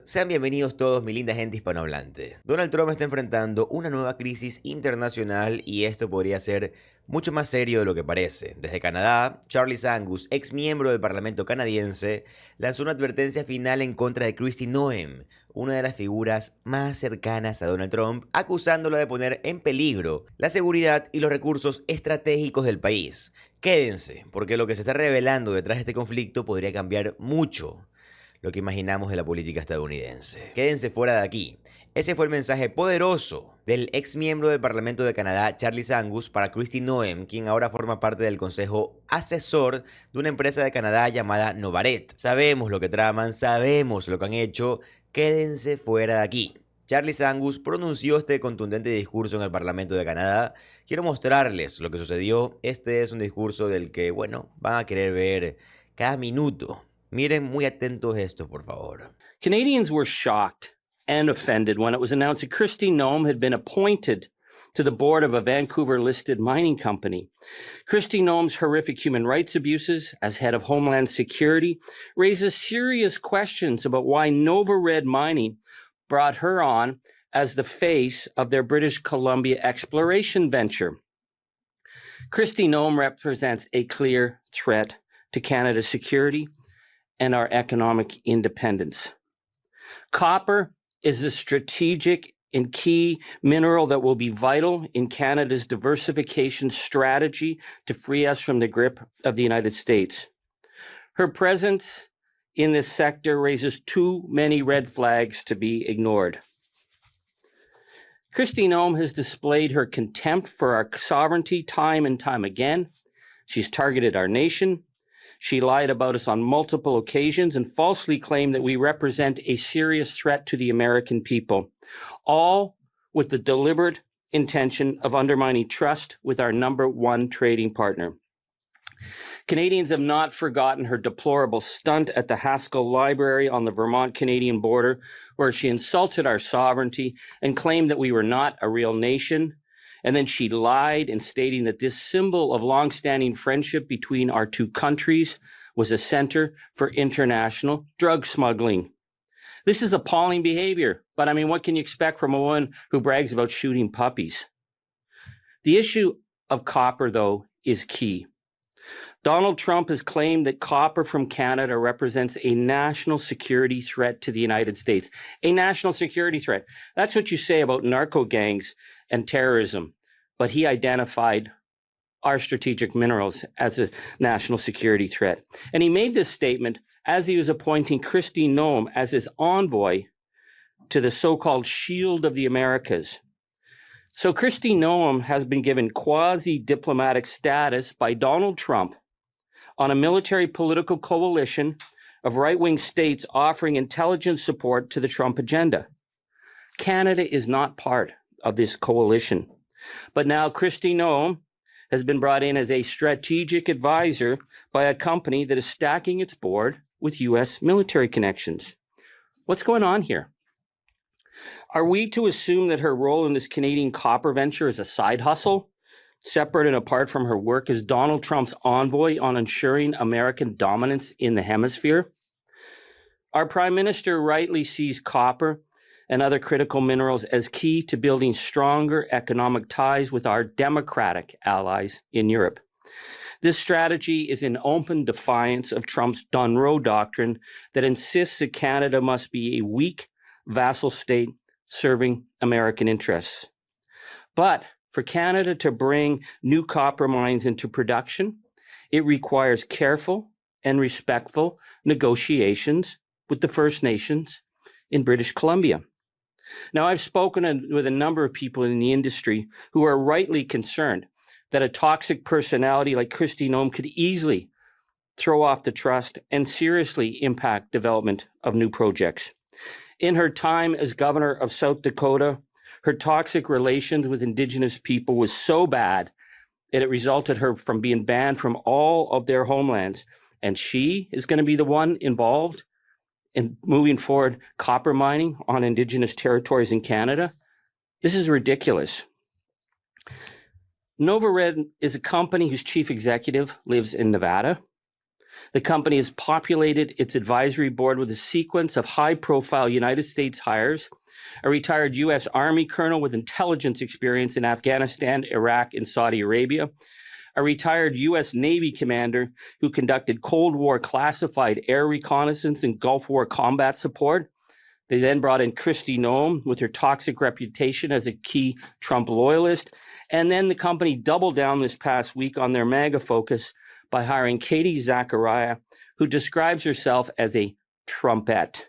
Sean bienvenidos todos, mi linda gente hispanohablante. Donald Trump está enfrentando una nueva crisis internacional y esto podría ser mucho más serio de lo que parece. Desde Canadá, Charles Angus, ex miembro del Parlamento canadiense, lanzó una advertencia final en contra de Kristi Noem, una de las figuras más cercanas a Donald Trump, acusándola de poner en peligro la seguridad y los recursos estratégicos del país. Quédense, porque lo que se está revelando detrás de este conflicto podría cambiar mucho lo que imaginamos de la política estadounidense. Quédense fuera de aquí. Ese fue el mensaje poderoso del ex miembro del Parlamento de Canadá, Charles Angus, para Kristi Noem, quien ahora forma parte del consejo asesor de una empresa de Canadá llamada Novaret. Sabemos lo que traman, sabemos lo que han hecho. Quédense fuera de aquí. Charles Angus pronunció este contundente discurso en el Parlamento de Canadá. Quiero mostrarles lo que sucedió. Este es un discurso del que, bueno, van a querer ver cada minuto. Miren muy atentos esto, por favor. Canadians were shocked and offended when it was announced that Kristi Noem had been appointed to the board of a Vancouver-listed mining company. Kristi Noem's horrific human rights abuses as head of Homeland Security raises serious questions about why Nova Red Mining brought her on as the face of their British Columbia exploration venture. Kristi Noem represents a clear threat to Canada's security and our economic independence. Copper is a strategic and key mineral that will be vital in Canada's diversification strategy to free us from the grip of the United States. Her presence in this sector raises too many red flags to be ignored. Kristi Noem has displayed her contempt for our sovereignty time and time again. She's targeted our nation. She lied about us on multiple occasions and falsely claimed that we represent a serious threat to the American people, all with the deliberate intention of undermining trust with our number one trading partner. Canadians have not forgotten her deplorable stunt at the Haskell Library on the Vermont-Canadian border, where she insulted our sovereignty and claimed that we were not a real nation. And then she lied in stating that this symbol of longstanding friendship between our two countries was a center for international drug smuggling. This is appalling behavior, but I mean, what can you expect from a woman who brags about shooting puppies? The issue of copper, though, is key. Donald Trump has claimed that copper from Canada represents a national security threat to the United States. A national security threat. That's what you say about narco gangs and terrorism. But he identified our strategic minerals as a national security threat. And he made this statement as he was appointing Kristi Noem as his envoy to the so-called Shield of the Americas. So Kristi Noem has been given quasi-diplomatic status by Donald Trump on a military political coalition of right-wing states offering intelligence support to the Trump agenda. Canada is not part of this coalition. But now Kristi Noem has been brought in as a strategic advisor by a company that is stacking its board with U.S. military connections. What's going on here? Are we to assume that her role in this Canadian copper venture is a side hustle, separate and apart from her work as Donald Trump's envoy on ensuring American dominance in the hemisphere? Our Prime Minister rightly sees copper and other critical minerals as key to building stronger economic ties with our democratic allies in Europe. This strategy is in open defiance of Trump's Dunroe doctrine that insists that Canada must be a weak vassal state serving American interests. But for Canada to bring new copper mines into production, it requires careful and respectful negotiations with the First Nations in British Columbia. Now, I've spoken with a number of people in the industry who are rightly concerned that a toxic personality like Kristi Noem could easily throw off the trust and seriously impact development of new projects. In her time as governor of South Dakota, her toxic relations with Indigenous people was so bad that it resulted her from being banned from all of their homelands. And she is going to be the one involved in moving forward copper mining on Indigenous territories in Canada. This is ridiculous. Nova Red is a company whose chief executive lives in Nevada. The company has populated its advisory board with a sequence of high-profile United States hires, a retired U.S. Army colonel with intelligence experience in Afghanistan, Iraq, and Saudi Arabia, a retired U.S. Navy commander who conducted Cold War classified air reconnaissance and Gulf War combat support. They then brought in Kristi Noem with her toxic reputation as a key Trump loyalist. And then the company doubled down this past week on their MAGA focus by hiring Katie Zachariah, who describes herself as a Trumpette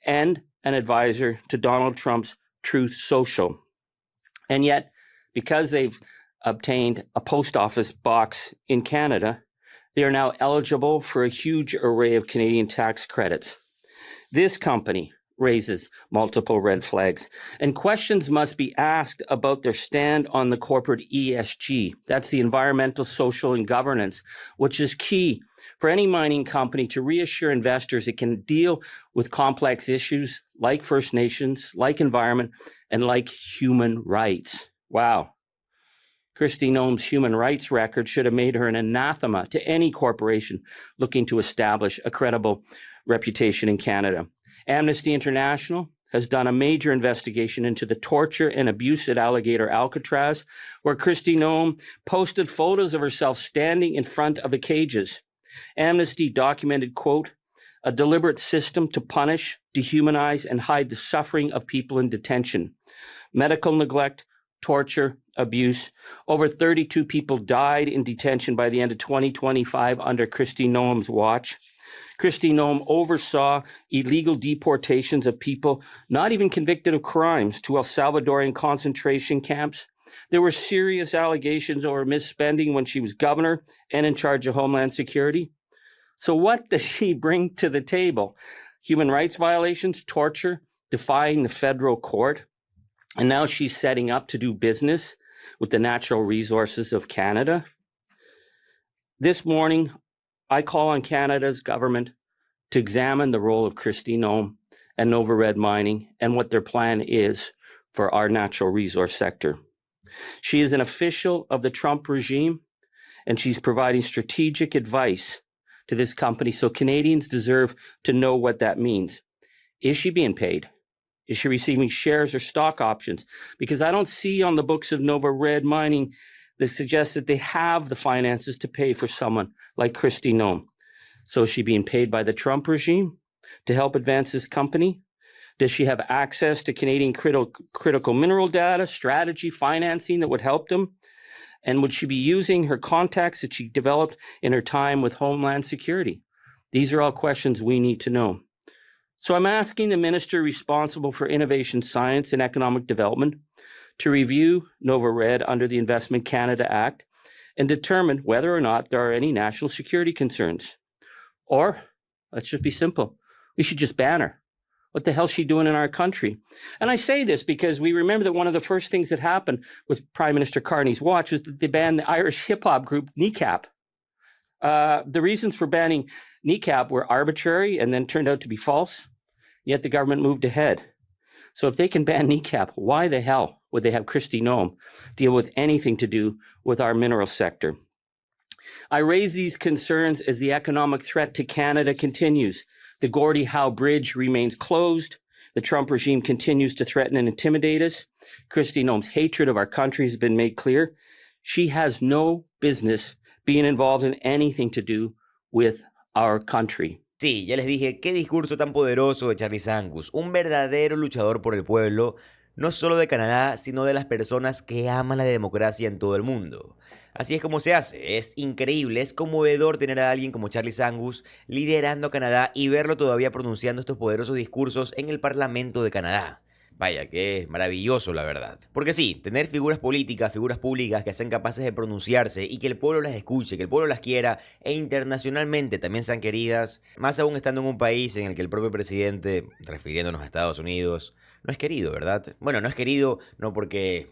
and an advisor to Donald Trump's Truth Social. And yet, because they've obtained a post office box in Canada, they are now eligible for a huge array of Canadian tax credits. This company raises multiple red flags, and questions must be asked about their stand on the corporate ESG. That's the environmental, social, and governance, which is key for any mining company to reassure investors it can deal with complex issues like First Nations, like environment, and like human rights. Wow. Kristi Noem's human rights record should have made her an anathema to any corporation looking to establish a credible reputation in Canada. Amnesty International has done a major investigation into the torture and abuse at Alligator Alcatraz, where Kristi Noem posted photos of herself standing in front of the cages. Amnesty documented, quote, a deliberate system to punish, dehumanize, and hide the suffering of people in detention. Medical neglect, torture, abuse. Over 32 people died in detention by the end of 2025 under Kristi Noem's watch. Kristi Noem oversaw illegal deportations of people not even convicted of crimes to El Salvadorian concentration camps. There were serious allegations over misspending when she was governor and in charge of Homeland Security. So what does she bring to the table? Human rights violations, torture, defying the federal court. And now she's setting up to do business with the natural resources of Canada. This morning, I call on Canada's government to examine the role of Kristi Noem and Nova Red Mining and what their plan is for our natural resource sector. She is an official of the Trump regime, and she's providing strategic advice to this company, so Canadians deserve to know what that means. Is she being paid? Is she receiving shares or stock options? Because I don't see on the books of Nova Red Mining that suggests that they have the finances to pay for someone like Kristi Noem. So is she being paid by the Trump regime to help advance this company? Does she have access to Canadian critical mineral data, strategy, financing that would help them? And would she be using her contacts that she developed in her time with Homeland Security? These are all questions we need to know. So I'm asking the minister responsible for innovation, science, and economic development to review Nova Red under the Investment Canada Act and determine whether or not there are any national security concerns. Or, let's just be simple, we should just ban her. What the hell is she doing in our country? And I say this because we remember that one of the first things that happened with Prime Minister Carney's watch was that they banned the Irish hip-hop group Kneecap. The reasons for banning Kneecap were arbitrary and then turned out to be false, yet the government moved ahead. So if they can ban Kneecap, why the hell would they have Kristi Noem deal with anything to do with our mineral sector? I raise these concerns as the economic threat to Canada continues. The Gordie Howe Bridge remains closed. The Trump regime continues to threaten and intimidate us. Kristi Noem's hatred of our country has been made clear. She has no business being involved in anything to do with our country. Sí, ya les dije, qué discurso tan poderoso de Charlie Angus, un verdadero luchador por el pueblo, no solo de Canadá, sino de las personas que aman la democracia en todo el mundo. Así es como se hace, es increíble, es conmovedor tener a alguien como Charlie Angus liderando Canadá y verlo todavía pronunciando estos poderosos discursos en el Parlamento de Canadá. Vaya, que es maravilloso la verdad. Porque sí, tener figuras políticas, figuras públicas que sean capaces de pronunciarse y que el pueblo las escuche, que el pueblo las quiera e internacionalmente también sean queridas, más aún estando en un país en el que el propio presidente, refiriéndonos a Estados Unidos, no es querido, ¿verdad? Bueno, no es querido no porque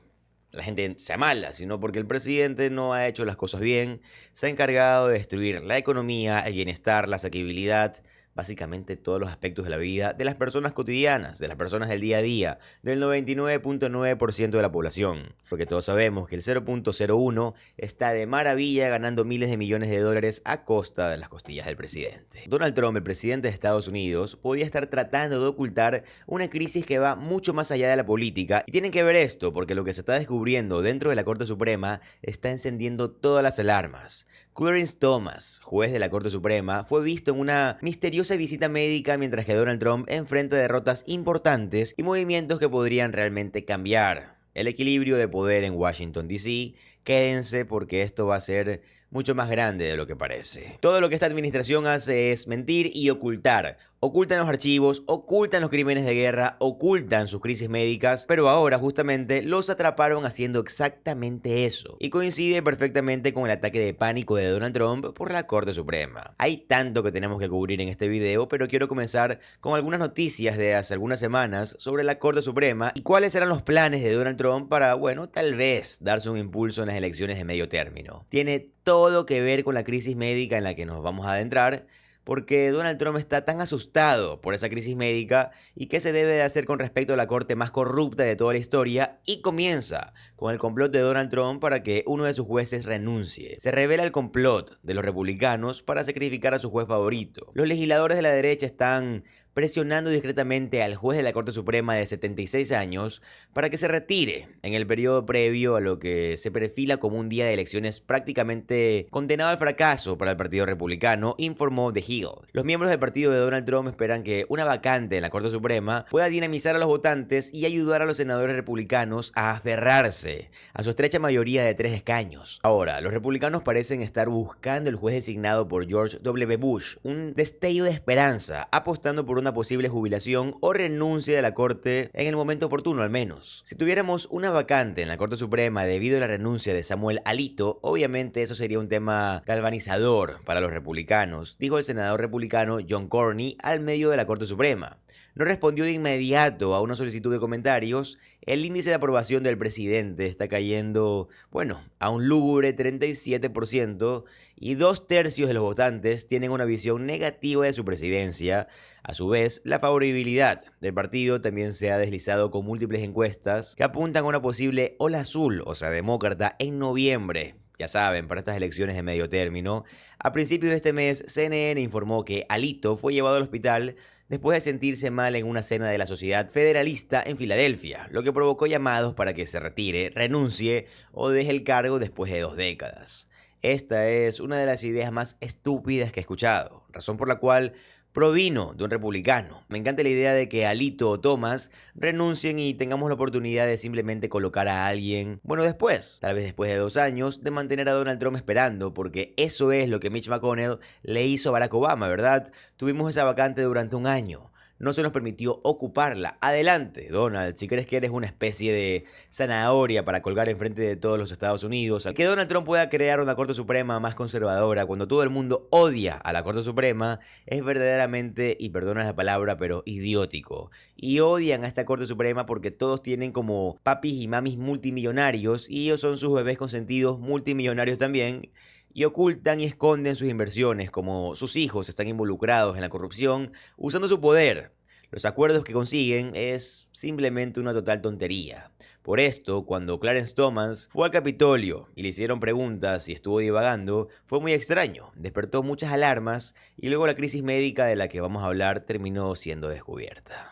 la gente sea mala, sino porque el presidente no ha hecho las cosas bien, se ha encargado de destruir la economía, el bienestar, la asequibilidad. básicamente todos los aspectos de la vida de las personas cotidianas, de las personas del día a día, del 99.9% de la población. Porque todos sabemos que el 0.01 está de maravilla ganando miles de millones de dólares a costa de las costillas del presidente. Donald Trump, el presidente de Estados Unidos, podía estar tratando de ocultar una crisis que va mucho más allá de la política, y tienen que ver esto porque lo que se está descubriendo dentro de la Corte Suprema está encendiendo todas las alarmas. Clarence Thomas, juez de la Corte Suprema, fue visto en una misteriosa visita médica mientras que Donald Trump enfrenta derrotas importantes y movimientos que podrían realmente cambiar el equilibrio de poder en Washington, D.C. Quédense porque esto va a ser mucho más grande de lo que parece. Todo lo que esta administración hace es mentir y ocultar. Ocultan los archivos, ocultan los crímenes de guerra, ocultan sus crisis médicas, pero ahora justamente los atraparon haciendo exactamente eso. Y coincide perfectamente con el ataque de pánico de Donald Trump por la Corte Suprema. Hay tanto que tenemos que cubrir en este video, pero quiero comenzar con algunas noticias de hace algunas semanas sobre la Corte Suprema y cuáles eran los planes de Donald Trump para, bueno, tal vez darse un impulso en las elecciones de medio término. Tiene todo que ver con la crisis médica en la que nos vamos a adentrar, porque Donald Trump está tan asustado por esa crisis médica y qué se debe de hacer con respecto a la corte más corrupta de toda la historia, y comienza con el complot de Donald Trump para que uno de sus jueces renuncie. Se revela el complot de los republicanos para sacrificar a su juez favorito. Los legisladores de la derecha están presionando discretamente al juez de la Corte Suprema de 76 años para que se retire en el periodo previo a lo que se perfila como un día de elecciones prácticamente condenado al fracaso para el Partido Republicano, informó The Hill. Los miembros del partido de Donald Trump esperan que una vacante en la Corte Suprema pueda dinamizar a los votantes y ayudar a los senadores republicanos a aferrarse a su estrecha mayoría de 3 escaños. Ahora, los republicanos parecen estar buscando el juez designado por George W. Bush, un destello de esperanza, apostando por una posible jubilación o renuncia de la Corte en el momento oportuno al menos. Si tuviéramos una vacante en la Corte Suprema debido a la renuncia de Samuel Alito, obviamente eso sería un tema galvanizador para los republicanos, dijo el senador republicano John Cornyn al medio de la Corte Suprema. No respondió de inmediato a una solicitud de comentarios. El índice de aprobación del presidente está cayendo, bueno, a un lúgubre 37% y 2/3 de los votantes tienen una visión negativa de su presidencia. A su vez, la favorabilidad del partido también se ha deslizado con múltiples encuestas que apuntan a una posible ola azul, o sea, demócrata, en noviembre. Ya saben, para estas elecciones de medio término. A principios de este mes, CNN informó que Alito fue llevado al hospital después de sentirse mal en una cena de la Sociedad Federalista en Filadelfia, lo que provocó llamados para que se retire, renuncie o deje el cargo después de 2 décadas. Esta es una de las ideas más estúpidas que he escuchado, razón por la cual provino de un republicano. Me encanta la idea de que Alito o Thomas renuncien y tengamos la oportunidad de simplemente colocar a alguien, bueno, después, tal vez después de 2 años, de mantener a Donald Trump esperando, porque eso es lo que Mitch McConnell le hizo a Barack Obama, ¿verdad? Tuvimos esa vacante durante 1 año. No se nos permitió ocuparla. Adelante, Donald, si crees que eres una especie de zanahoria para colgar enfrente de todos los Estados Unidos. Que Donald Trump pueda crear una Corte Suprema más conservadora cuando todo el mundo odia a la Corte Suprema es verdaderamente, y perdona la palabra, pero idiótico. Y odian a esta Corte Suprema porque todos tienen como papis y mamis multimillonarios y ellos son sus bebés consentidos multimillonarios también. Y ocultan y esconden sus inversiones, como sus hijos están involucrados en la corrupción, usando su poder. Los acuerdos que consiguen es simplemente una total tontería. Por esto, cuando Clarence Thomas fue al Capitolio y le hicieron preguntas y estuvo divagando, fue muy extraño, despertó muchas alarmas y luego la crisis médica de la que vamos a hablar terminó siendo descubierta.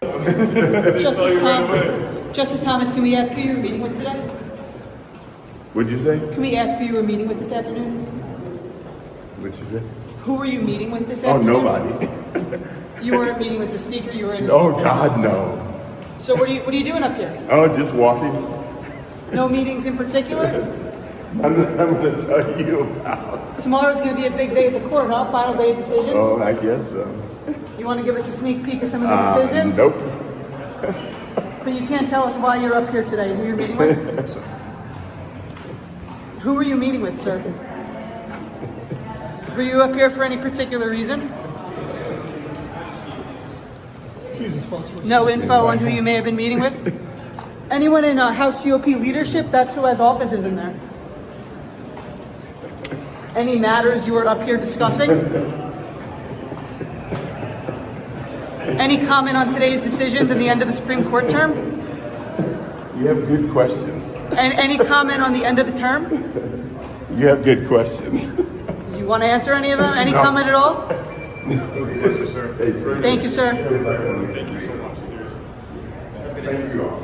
Justice Thomas, can we ask who you're meeting with today? What'd you say? Can we ask who you were meeting with this afternoon? What'd you say? Who were you meeting with this Oh, afternoon? nobody. You weren't meeting with the speaker, you were in his Oh, office. God, no. So what are you doing up here? Oh, just walking. No meetings in particular? I'm going to tell you about. Tomorrow's going to be a big day at the court, huh? Final day of decisions? Oh, I guess so. You want to give us a sneak peek of some of the decisions? Nope. But you can't tell us why you're up here today, who you're meeting with? Who are you meeting with, sir? Were you up here for any particular reason? No info on who you may have been meeting with? Anyone in House GOP leadership? That's who has offices in there. Any matters you were up here discussing? Any comment on today's decisions and the end of the Supreme Court term? You have good questions. And any comment on the end of the term? You have good questions. Do you want to answer any of them? Any No. comment at all? Yes, sir. Thank you, sir. Thank you all.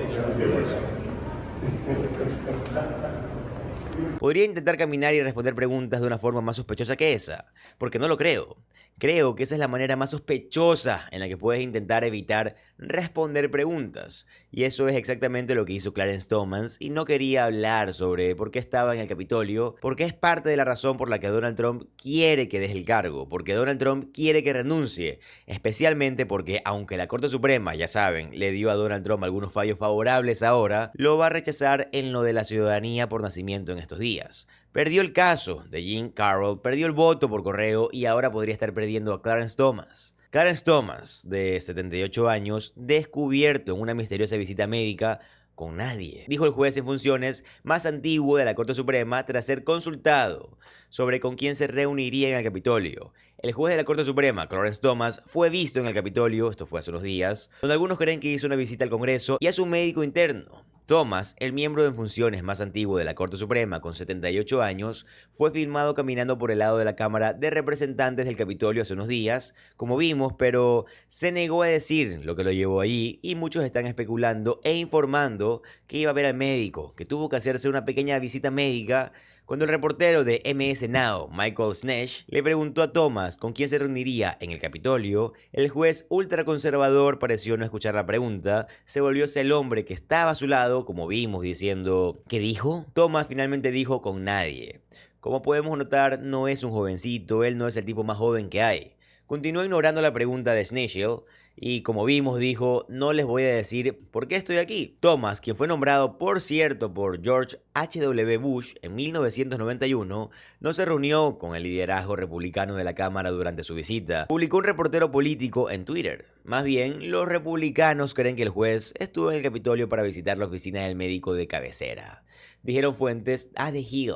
Podría intentar caminar y responder preguntas de una forma más sospechosa que esa, porque no lo creo. Creo que esa es la manera más sospechosa en la que puedes intentar evitar responder preguntas. Y eso es exactamente lo que hizo Clarence Thomas, y no quería hablar sobre por qué estaba en el Capitolio, porque es parte de la razón por la que Donald Trump quiere que deje el cargo, porque Donald Trump quiere que renuncie, especialmente porque aunque la Corte Suprema, ya saben, le dio a Donald Trump algunos fallos favorables ahora, lo va a rechazar en lo de la ciudadanía por nacimiento en estos días. Perdió el caso de Jean Carroll, perdió el voto por correo y ahora podría estar perdiendo a Clarence Thomas. Clarence Thomas, de 78 años, descubierto en una misteriosa visita médica con nadie, dijo el juez en funciones más antiguo de la Corte Suprema tras ser consultado sobre con quién se reuniría en el Capitolio. El juez de la Corte Suprema, Clarence Thomas, fue visto en el Capitolio, esto fue hace unos días, donde algunos creen que hizo una visita al Congreso y a su médico interno. Thomas, el miembro en funciones más antiguo de la Corte Suprema con 78 años, fue filmado caminando por el lado de la Cámara de Representantes del Capitolio hace unos días, como vimos, pero se negó a decir lo que lo llevó allí y muchos están especulando e informando que iba a ver al médico, que tuvo que hacerse una pequeña visita médica. Cuando el reportero de MS Now, Michael Snesh, le preguntó a Thomas con quién se reuniría en el Capitolio, el juez ultraconservador pareció no escuchar la pregunta, se volvió hacia el hombre que estaba a su lado, como vimos, diciendo ¿qué dijo? Thomas finalmente dijo con nadie. Como podemos notar, no es un jovencito, él no es el tipo más joven que hay. Continuó ignorando la pregunta de Snitchell y, como vimos, dijo, no les voy a decir por qué estoy aquí. Thomas, quien fue nombrado, por cierto, por George H.W. Bush en 1991, no se reunió con el liderazgo republicano de la Cámara durante su visita, publicó un reportero político en Twitter. Más bien, los republicanos creen que el juez estuvo en el Capitolio para visitar la oficina del médico de cabecera, dijeron fuentes a The Hill.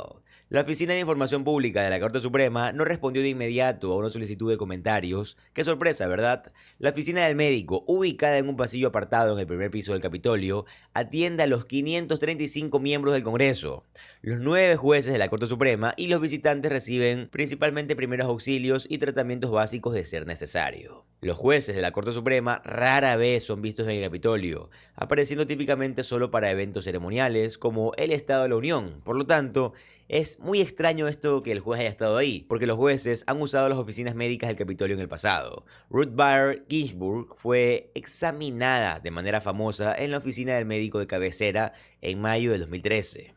La Oficina de Información Pública de la Corte Suprema no respondió de inmediato a una solicitud de comentarios. ¡Qué sorpresa!, ¿verdad? La oficina del médico, ubicada en un pasillo apartado en el primer piso del Capitolio, atiende a los 535 miembros del Congreso. Los 9 jueces de la Corte Suprema y los visitantes reciben principalmente primeros auxilios y tratamientos básicos de ser necesario. Los jueces de la Corte Suprema rara vez son vistos en el Capitolio, apareciendo típicamente solo para eventos ceremoniales como el Estado de la Unión. Por lo tanto, es muy extraño esto que el juez haya estado ahí, porque los jueces han usado las oficinas médicas del Capitolio en el pasado. Ruth Bader Ginsburg fue examinada de manera famosa en la oficina del médico de cabecera en mayo de 2013.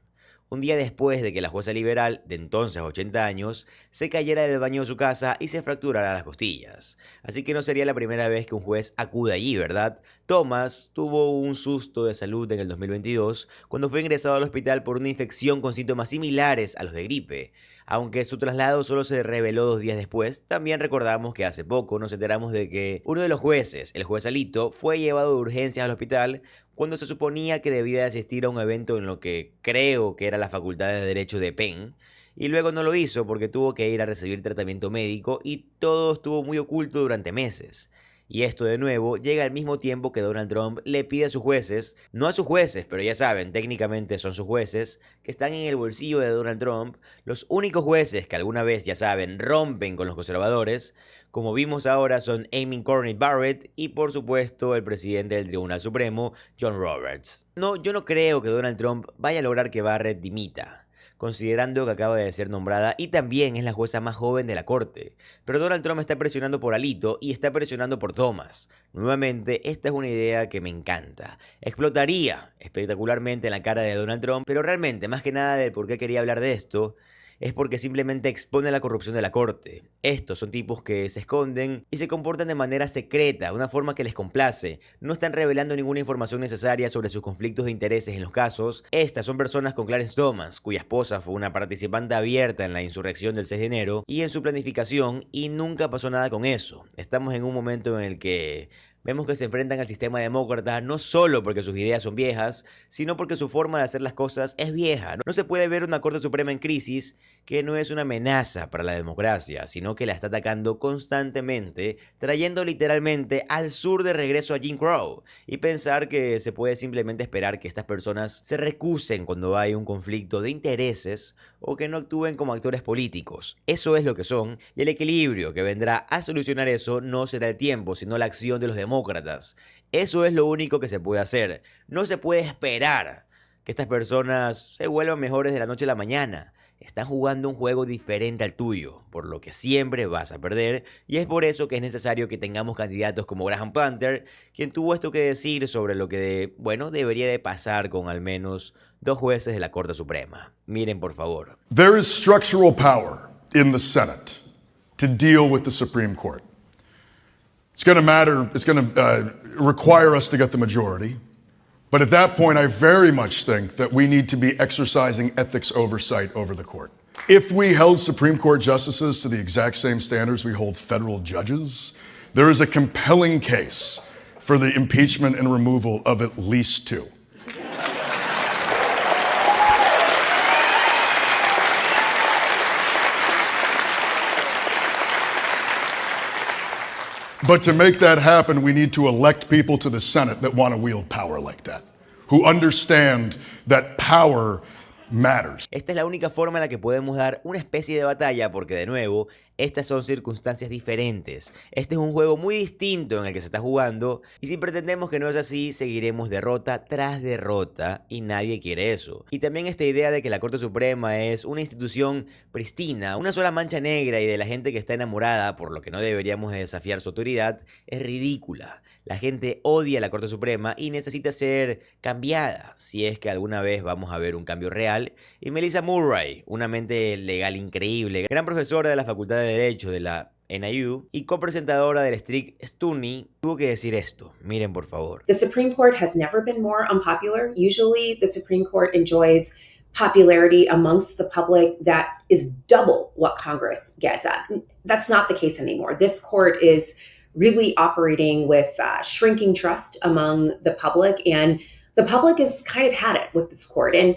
Un día después de que la jueza liberal, de entonces 80 años, se cayera del baño de su casa y se fracturara las costillas. Así que no sería la primera vez que un juez acude allí, ¿verdad? Thomas tuvo un susto de salud en el 2022 cuando fue ingresado al hospital por una infección con síntomas similares a los de gripe. Aunque su traslado solo se reveló 2 días después, también recordamos que hace poco nos enteramos de que uno de los jueces, el juez Alito, fue llevado de urgencias al hospital cuando se suponía que debía de asistir a un evento en lo que creo que era la Facultad de Derecho de Penn, y luego no lo hizo porque tuvo que ir a recibir tratamiento médico y todo estuvo muy oculto durante meses. Y esto de nuevo llega al mismo tiempo que Donald Trump le pide a sus jueces, no a sus jueces, pero ya saben, técnicamente son sus jueces, que están en el bolsillo de Donald Trump, los únicos jueces que alguna vez, ya saben, rompen con los conservadores, como vimos ahora son Amy Coney Barrett y por supuesto el presidente del Tribunal Supremo, John Roberts. No, yo no creo que Donald Trump vaya a lograr que Barrett dimita, considerando que acaba de ser nombrada y también es la jueza más joven de la corte. Pero Donald Trump está presionando por Alito y está presionando por Thomas. Nuevamente, esta es una idea que me encanta. Explotaría espectacularmente en la cara de Donald Trump, pero realmente, más que nada del por qué quería hablar de esto, es porque simplemente expone la corrupción de la corte. Estos son tipos que se esconden y se comportan de manera secreta, una forma que les complace. No están revelando ninguna información necesaria sobre sus conflictos de intereses en los casos. Estas son personas con Clarence Thomas, cuya esposa fue una participante abierta en la insurrección del 6 de enero y en su planificación, y nunca pasó nada con eso. Estamos en un momento en el que Vemos que se enfrentan al sistema demócrata no solo porque sus ideas son viejas, sino porque su forma de hacer las cosas es vieja. No se puede ver una Corte Suprema en crisis que no es una amenaza para la democracia, sino que la está atacando constantemente, trayendo literalmente al sur de regreso a Jim Crow, y pensar que se puede simplemente esperar que estas personas se recusen cuando hay un conflicto de intereses o que no actúen como actores políticos. Eso es lo que son, y el equilibrio que vendrá a solucionar eso no será el tiempo, sino la acción de los demócratas. Eso es lo único que se puede hacer. No se puede esperar que estas personas se vuelvan mejores de la noche a la mañana. Están jugando un juego diferente al tuyo, por lo que siempre vas a perder, y es por eso que es necesario que tengamos candidatos como Graham Planter, quien tuvo esto que decir sobre lo que, debería de pasar con al menos 2 jueces de la Corte Suprema. Miren, por favor. There is structural power in the Senate to deal with the Supreme Court. It's going to require us to get the majority. But at that point, I very much think that we need to be exercising ethics oversight over the court. If we held Supreme Court justices to the exact same standards we hold federal judges, there is a compelling case for the impeachment and removal of at least 2. But to make that happen, we need to elect people to the Senate that want to wield power like that, who understand that power matters. Esta es la única forma en la que podemos dar una especie de batalla porque, de nuevo, estas son circunstancias diferentes. Este es un juego muy distinto en el que se está jugando, y si pretendemos que no es así, seguiremos derrota tras derrota, y nadie quiere eso. Y también esta idea de que la Corte Suprema es una institución pristina, una sola mancha negra y de la gente que está enamorada, por lo que no deberíamos de desafiar su autoridad, es ridícula. La gente odia la Corte Suprema y necesita ser cambiada, si es que alguna vez vamos a ver un cambio real. Y Melissa Murray, una mente legal increíble, gran profesora de la Facultad de Derecho de la NIU y copresentadora del Strict Sturney, tuvo que decir esto. Miren, por favor. The Supreme Court has never been more unpopular. Usually the Supreme Court enjoys popularity amongst the public that is double what Congress gets at. That's not the case anymore. This court is really operating with shrinking trust among the public, and the public has kind of had it with this court. And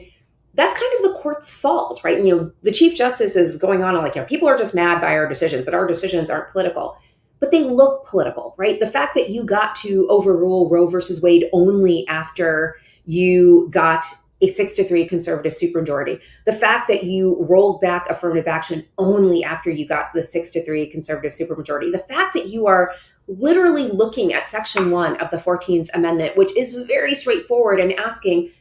that's kind of the court's fault, right? The Chief Justice is going on like, people are just mad by our decisions, but our decisions aren't political. But they look political, right? The fact that you got to overrule Roe versus Wade only after you got a 6-3 conservative supermajority, the fact that you rolled back affirmative action only after you got the 6-3 conservative supermajority, the fact that you are literally looking at Section 1 of the 14th Amendment, which is very straightforward, and asking,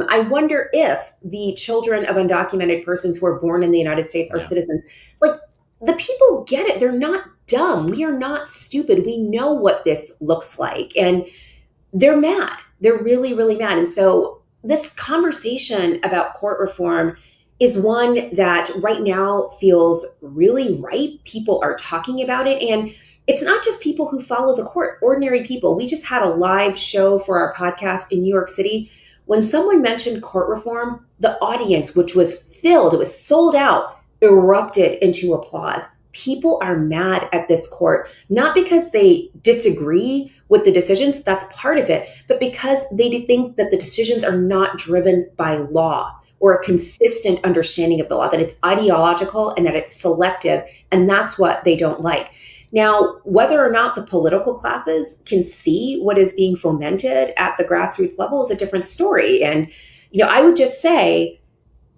I wonder if the children of undocumented persons who are born in the United States are citizens. Like, the people get it. They're not dumb. We are not stupid. We know what this looks like. And they're mad. They're really, really mad. And so this conversation about court reform is one that right now feels really ripe. People are talking about it. And it's not just people who follow the court, ordinary people. We just had a live show for our podcast in New York City. When someone mentioned court reform, the audience, which was filled, it was sold out, erupted into applause. People are mad at this court, not because they disagree with the decisions, that's part of it, but because they think that the decisions are not driven by law or a consistent understanding of the law, that it's ideological and that it's selective, and that's what they don't like. Now, whether or not the political classes can see what is being fomented at the grassroots level is a different story. And, I would just say,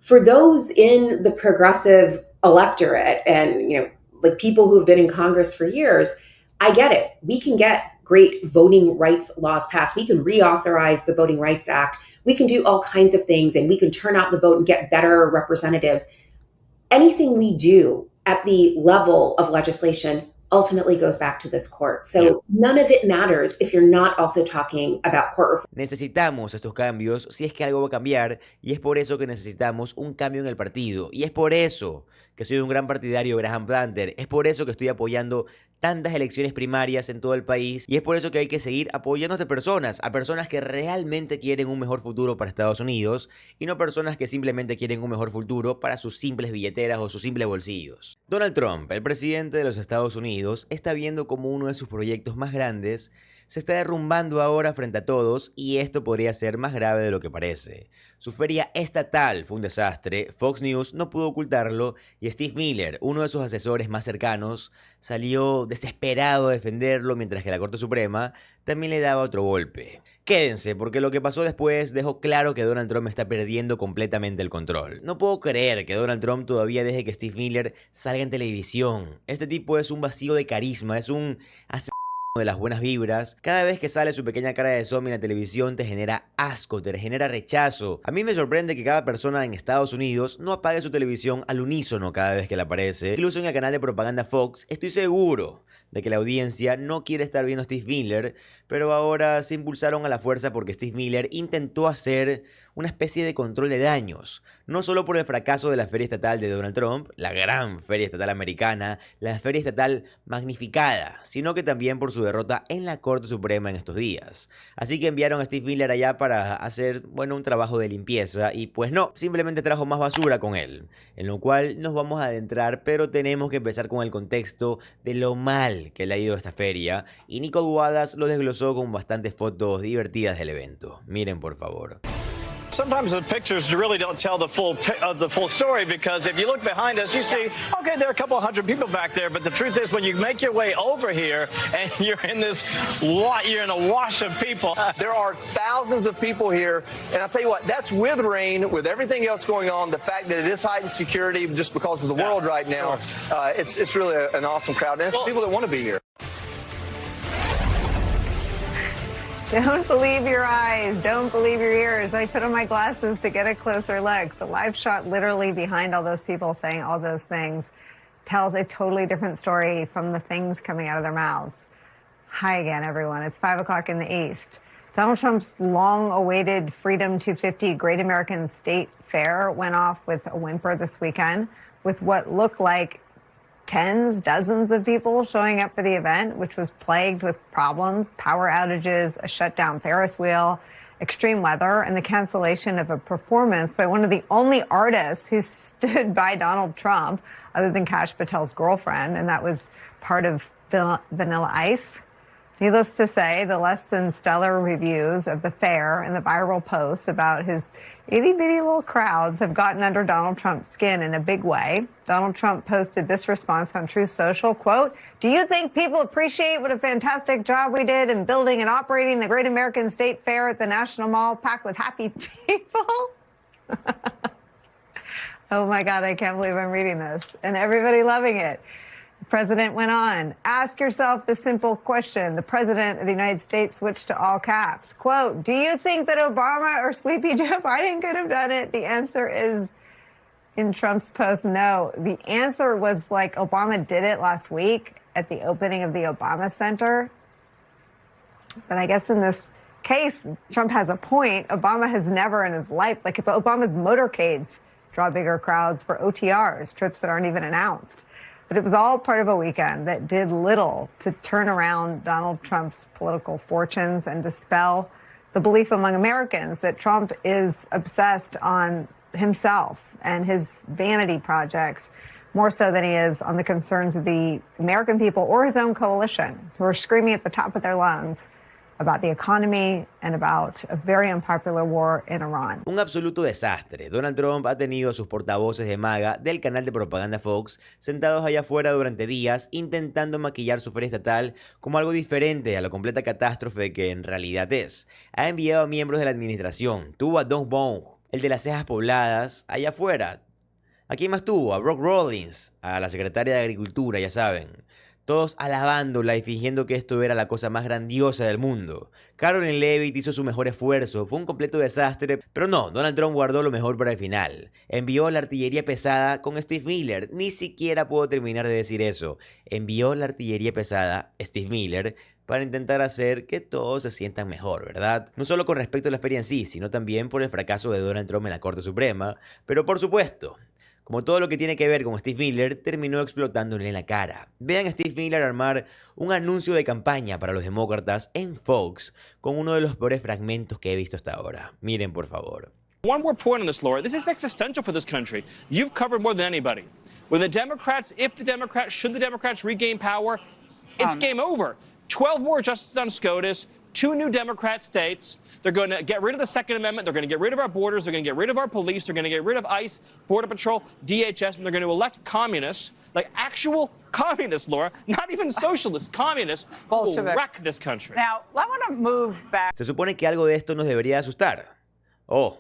for those in the progressive electorate and, like people who've been in Congress for years, I get it. We can get great voting rights laws passed. We can reauthorize the Voting Rights Act. We can do all kinds of things, and we can turn out the vote and get better representatives. Anything we do at the level of legislation ultimately goes back to this court. So none of it matters if you're not also talking about court reform. Necesitamos estos cambios si es que algo va a cambiar, y es por eso que necesitamos un cambio en el partido. Y es por eso que soy un gran partidario de Graham Planter. Es por eso que estoy apoyando tantas elecciones primarias en todo el país, y es por eso que hay que seguir apoyando a personas que realmente quieren un mejor futuro para Estados Unidos, y no personas que simplemente quieren un mejor futuro para sus simples billeteras o sus simples bolsillos. Donald Trump, el presidente de los Estados Unidos, está viendo como uno de sus proyectos más grandes se está derrumbando ahora frente a todos y esto podría ser más grave de lo que parece. Su feria estatal fue un desastre, Fox News no pudo ocultarlo y Steve Miller, uno de sus asesores más cercanos, salió desesperado a defenderlo mientras que la Corte Suprema también le daba otro golpe. Quédense, porque lo que pasó después dejó claro que Donald Trump está perdiendo completamente el control. No puedo creer que Donald Trump todavía deje que Steve Miller salga en televisión. Este tipo es un vacío de carisma, es un de las buenas vibras. Cada vez que sale su pequeña cara de zombie en la televisión te genera asco, te genera rechazo. A mí me sorprende que cada persona en Estados Unidos no apague su televisión al unísono cada vez que le aparece. Incluso en el canal de propaganda Fox estoy seguro de que la audiencia no quiere estar viendo a Steve Miller, pero ahora se impulsaron a la fuerza porque Steve Miller intentó hacer una especie de control de daños, no solo por el fracaso de la feria estatal de Donald Trump, la gran feria estatal americana, la feria estatal magnificada, sino que también por su derrota en la Corte Suprema en estos días. Así que enviaron a Steve Miller allá para hacer, un trabajo de limpieza y pues no, simplemente trajo más basura con él, en lo cual nos vamos a adentrar, pero tenemos que empezar con el contexto de lo mal que le ha ido a esta feria y Nicole Wadas lo desglosó con bastantes fotos divertidas del evento. Miren por favor. Sometimes the pictures really don't tell the full story, because if you look behind us, you see, okay, there are a couple hundred people back there, but the truth is, when you make your way over here and you're in a wash of people. There are thousands of people here, and I'll tell you what, that's with rain, with everything else going on, the fact that it is heightened security just because of the world right now. It's really an awesome crowd, and it's people that want to be here. Don't believe your eyes. Don't believe your ears. I put on my glasses to get a closer look. The live shot literally behind all those people saying all those things tells a totally different story from the things coming out of their mouths. Hi again, everyone. It's 5 o'clock in the East. Donald Trump's long-awaited Freedom 250 Great American State Fair went off with a whimper this weekend, with what looked like dozens of people showing up for the event, which was plagued with problems, power outages, a shutdown Ferris wheel, extreme weather, and the cancellation of a performance by one of the only artists who stood by Donald Trump, other than Kash Patel's girlfriend, and that was part of Vanilla Ice. Needless to say, the less than stellar reviews of the fair and the viral posts about his itty-bitty little crowds have gotten under Donald Trump's skin in a big way. Donald Trump posted this response on Truth Social, quote, "Do you think people appreciate what a fantastic job we did in building and operating the Great American State Fair at the National Mall packed with happy people?" Oh my God, I can't believe I'm reading this. And everybody loving it. The president went on, "Ask yourself the simple question." The president of the United States switched to all caps. Quote, "Do you think that Obama or Sleepy Joe Biden could have done it?" The answer is, in Trump's post, no. The answer was like Obama did it last week at the opening of the Obama Center. But I guess in this case, Trump has a point. Obama has never in his life, like if Obama's motorcades draw bigger crowds for OTRs, trips that aren't even announced. But it was all part of a weekend that did little to turn around Donald Trump's political fortunes and dispel the belief among Americans that Trump is obsessed on himself and his vanity projects, more so than he is on the concerns of the American people or his own coalition, who are screaming at the top of their lungs about the economy and about a very unpopular war in Iran. Un absoluto desastre. Donald Trump ha tenido a sus portavoces de MAGA del canal de propaganda Fox sentados allá afuera durante días intentando maquillar su feria estatal como algo diferente a la completa catástrofe que en realidad es. Ha enviado a miembros de la administración, tuvo a Doug Bong, el de las cejas pobladas, allá afuera. ¿A quién más tuvo? A Brock Rawlings, a la secretaria de Agricultura, ya saben. Todos alabándola y fingiendo que esto era la cosa más grandiosa del mundo. Caroline Leavitt hizo su mejor esfuerzo, fue un completo desastre, pero no, Donald Trump guardó lo mejor para el final. Envió la artillería pesada con Steve Miller, ni siquiera puedo terminar de decir eso. Envió la artillería pesada, Steve Miller, para intentar hacer que todos se sientan mejor, ¿verdad? No solo con respecto a la feria en sí, sino también por el fracaso de Donald Trump en la Corte Suprema, pero por supuesto, como todo lo que tiene que ver con Steve Miller, terminó explotándole en la cara. Vean a Steve Miller armar un anuncio de campaña para los demócratas en Fox con uno de los peores fragmentos que he visto hasta ahora. Miren, por favor. One more point on this, Laura. This is existential for this country. You've covered more than anybody. When the Democrats, should the Democrats regain power, it's game over. 12 more justices on SCOTUS, 2 new Democrat states. They're going to get rid of the Second Amendment. They're going to get rid of our borders. They're going to get rid of our police. They're going to get rid of ICE, Border Patrol, DHS, and they're going to elect communists, like actual communists, Laura, not even socialists, communists, who will Bolsheviks. wreck this country. Now, I want to move back. Se supone que algo de esto nos debería asustar. Oh,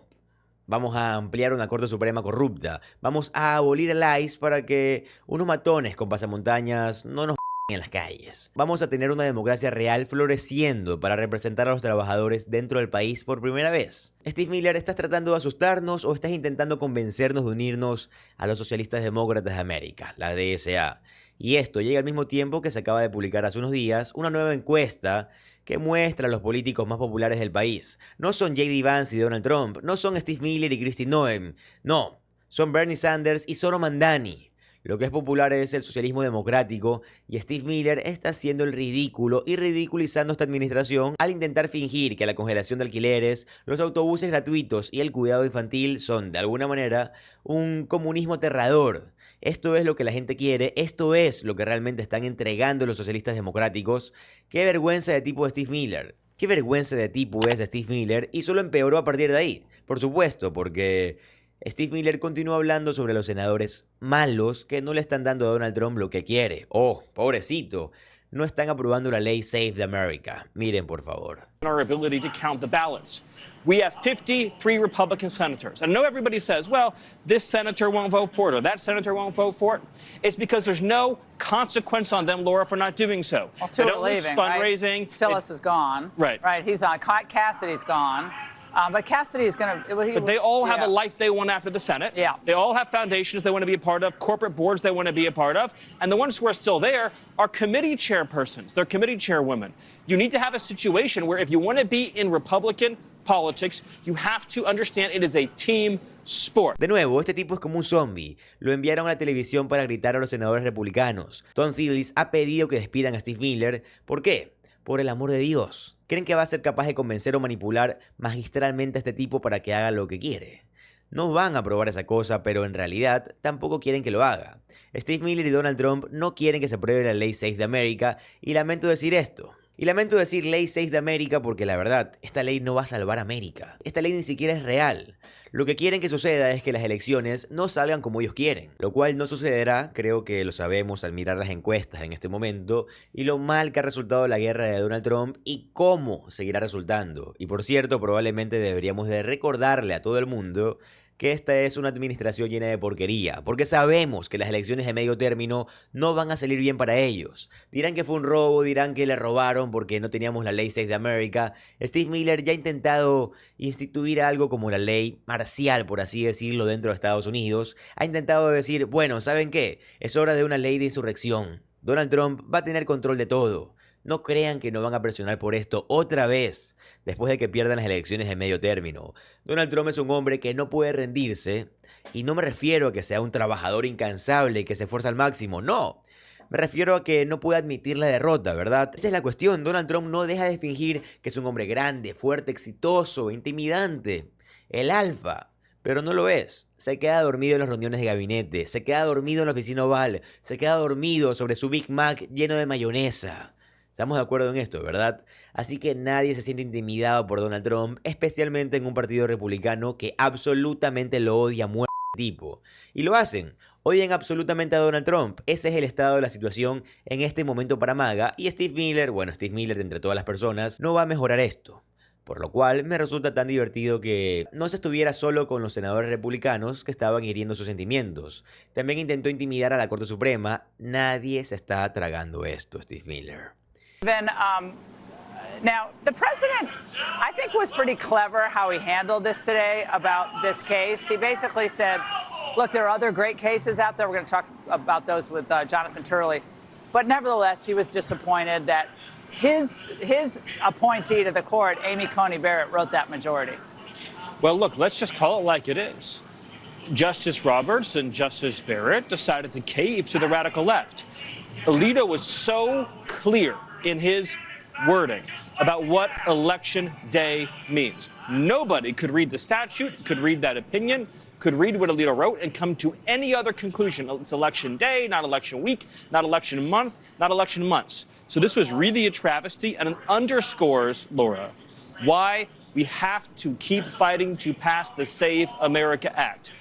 vamos a ampliar una Corte Suprema corrupta. Vamos a abolir el ICE para que unos matones con pasamontañas no nos en las calles. Vamos a tener una democracia real floreciendo para representar a los trabajadores dentro del país por primera vez. Steve Miller, ¿estás tratando de asustarnos o estás intentando convencernos de unirnos a los socialistas demócratas de América, la DSA? Y esto llega al mismo tiempo que se acaba de publicar hace unos días una nueva encuesta que muestra a los políticos más populares del país. No son J.D. Vance y Donald Trump, no son Steve Miller y Kristi Noem, no, son Bernie Sanders y Zoro Mandani. Lo que es popular es el socialismo democrático y Steve Miller está haciendo el ridículo y ridiculizando esta administración al intentar fingir que la congelación de alquileres, los autobuses gratuitos y el cuidado infantil son de alguna manera un comunismo aterrador. Esto es lo que la gente quiere, esto es lo que realmente están entregando los socialistas democráticos. ¡Qué vergüenza de tipo de Steve Miller! ¡Qué vergüenza de tipo es Steve Miller! Y solo empeoró a partir de ahí, por supuesto, porque Steve Miller continúa hablando sobre los senadores malos que no le están dando a Donald Trump lo que quiere. Oh, pobrecito, no están aprobando la ley Save the America. Miren, por favor. Our ability to count the ballots. We have 53 Republican senators. And I know everybody says, well, this senator won't vote for it or that senator won't vote for it. It's because there's no consequence on them, Laura, for not doing so. Well, two they are don't lose leaving, fundraising. Right? Tillis is gone. Right. Right. He's on. Cassidy's gone. But Cassidy is going to... But they all have a life they want after the Senate. Yeah. They all have foundations they want to be a part of, corporate boards they want to be a part of. And the ones who are still there are committee chairpersons. They're committee chairwomen. You need to have a situation where if you want to be in Republican politics, you have to understand it is a team sport. De nuevo, este tipo es como un zombie. Lo enviaron a la televisión para gritar a los senadores republicanos. Tom Tillis ha pedido que despidan a Steve Miller. ¿Por qué? Por el amor de Dios. ¿Creen que va a ser capaz de convencer o manipular magistralmente a este tipo para que haga lo que quiere? No van a aprobar esa cosa, pero en realidad tampoco quieren que lo haga. Steve Miller y Donald Trump no quieren que se apruebe la ley Save the America, y lamento decir esto. Y lamento decir ley 6 de América porque la verdad, esta ley no va a salvar a América. Esta ley ni siquiera es real. Lo que quieren que suceda es que las elecciones no salgan como ellos quieren. Lo cual no sucederá, creo que lo sabemos al mirar las encuestas en este momento. Y lo mal que ha resultado la guerra de Donald Trump y cómo seguirá resultando. Y por cierto, probablemente deberíamos de recordarle a todo el mundo que esta es una administración llena de porquería, porque sabemos que las elecciones de medio término no van a salir bien para ellos. Dirán que fue un robo, dirán que le robaron porque no teníamos la ley 6 de América. Steve Miller ya ha intentado instituir algo como la ley marcial, por así decirlo, dentro de Estados Unidos. Ha intentado decir, bueno, ¿saben qué? Es hora de una ley de insurrección. Donald Trump va a tener control de todo. No crean que no van a presionar por esto otra vez, después de que pierdan las elecciones de medio término. Donald Trump es un hombre que no puede rendirse, y no me refiero a que sea un trabajador incansable que se esfuerza al máximo, no. Me refiero a que no puede admitir la derrota, ¿verdad? Esa es la cuestión. Donald Trump no deja de fingir que es un hombre grande, fuerte, exitoso, intimidante, el alfa. Pero no lo es. Se queda dormido en las reuniones de gabinete, se queda dormido en la oficina oval, se queda dormido sobre su Big Mac lleno de mayonesa. Estamos de acuerdo en esto, ¿verdad? Así que nadie se siente intimidado por Donald Trump, especialmente en un partido republicano que absolutamente lo odia a muerte tipo. Y lo hacen. Odian absolutamente a Donald Trump. Ese es el estado de la situación en este momento para MAGA. Y Steve Miller, de entre todas las personas, no va a mejorar esto. Por lo cual me resulta tan divertido que no se estuviera solo con los senadores republicanos que estaban hiriendo sus sentimientos. También intentó intimidar a la Corte Suprema. Nadie se está tragando esto, Steve Miller. Now, the president, I think, was pretty clever how he handled this today about this case. He basically said, look, there are other great cases out there. We're going to talk about those with Jonathan Turley. But nevertheless, he was disappointed that his appointee to the court, Amy Coney Barrett, wrote that majority. Well, look, let's just call it like it is. Justice Roberts and Justice Barrett decided to cave to the radical left. Alito was so clear in his wording about what election day means. Nobody could read the statute, could read that opinion, could read what Alito wrote and come to any other conclusion. It's election day, not election week, not election month, not election months. So this was really a travesty, and it underscores, Laura, why we have to keep fighting to pass the Save America Act.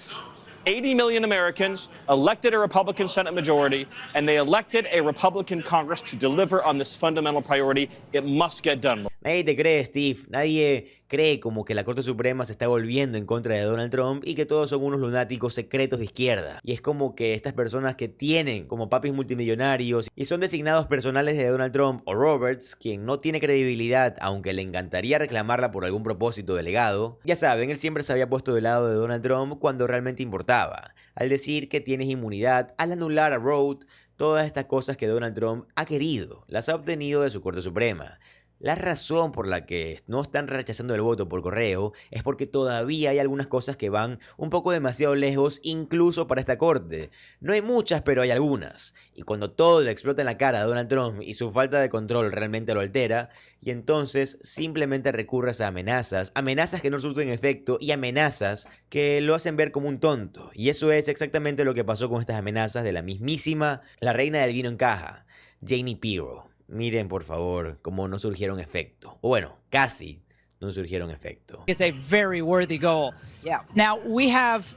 80 million Americans elected a Republican Senate majority, and they elected a Republican Congress to deliver on this fundamental priority. It must get done. Nadie te cree, Steve. Nadie cree como que la Corte Suprema se está volviendo en contra de Donald Trump y que todos son unos lunáticos secretos de izquierda. Y es como que estas personas que tienen como papis multimillonarios y son designados personales de Donald Trump o Roberts, quien no tiene credibilidad, aunque le encantaría reclamarla por algún propósito delegado. Ya saben, él siempre se había puesto del lado de Donald Trump cuando realmente importaba, al decir que tienes inmunidad, al anular a Roe, todas estas cosas que Donald Trump ha querido, las ha obtenido de su Corte Suprema. La razón por la que no están rechazando el voto por correo es porque todavía hay algunas cosas que van un poco demasiado lejos, incluso para esta corte. No hay muchas, pero hay algunas. Y cuando todo le explota en la cara a Donald Trump y su falta de control realmente lo altera, y entonces simplemente recurres a amenazas, amenazas que no surten efecto y amenazas que lo hacen ver como un tonto. Y eso es exactamente lo que pasó con estas amenazas de la mismísima, la reina del vino en caja, Janie Pirro. Miren, por favor, cómo no surgieron efecto. O bueno, casi no surgieron efecto. It's a very worthy goal. Yeah. Now, we have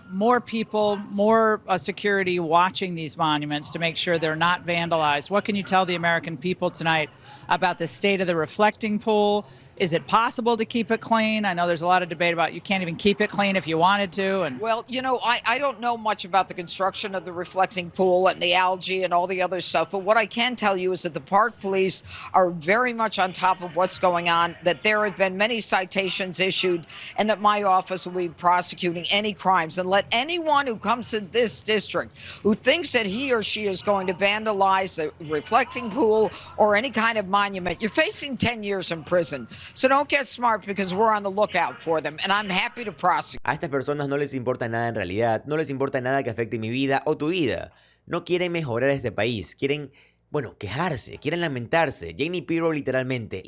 more people, more security watching these monuments to make sure they're not vandalized. What can you tell the American people tonight about the state of the reflecting pool? Is it possible to keep it clean? I know there's a lot of debate about you can't even keep it clean if you wanted to. And well, you know, I don't know much about the construction of the reflecting pool and the algae and all the other stuff, but what I can tell you is that the park police are very much on top of what's going on, that there have been many citations issued, and that my office will be prosecuting any crimes. And let anyone who comes to this district who thinks that he or she is going to vandalize the reflecting pool or any kind of monument, you're facing 10 years in prison. So don't get smart because we're on the lookout for them, and I'm happy to prosecute. A estas personas no les importa nada en realidad, no les importa nada que afecte mi vida o tu vida. No quieren mejorar este país, quieren, bueno, quejarse, quieren lamentarse. Janie Pirro literalmente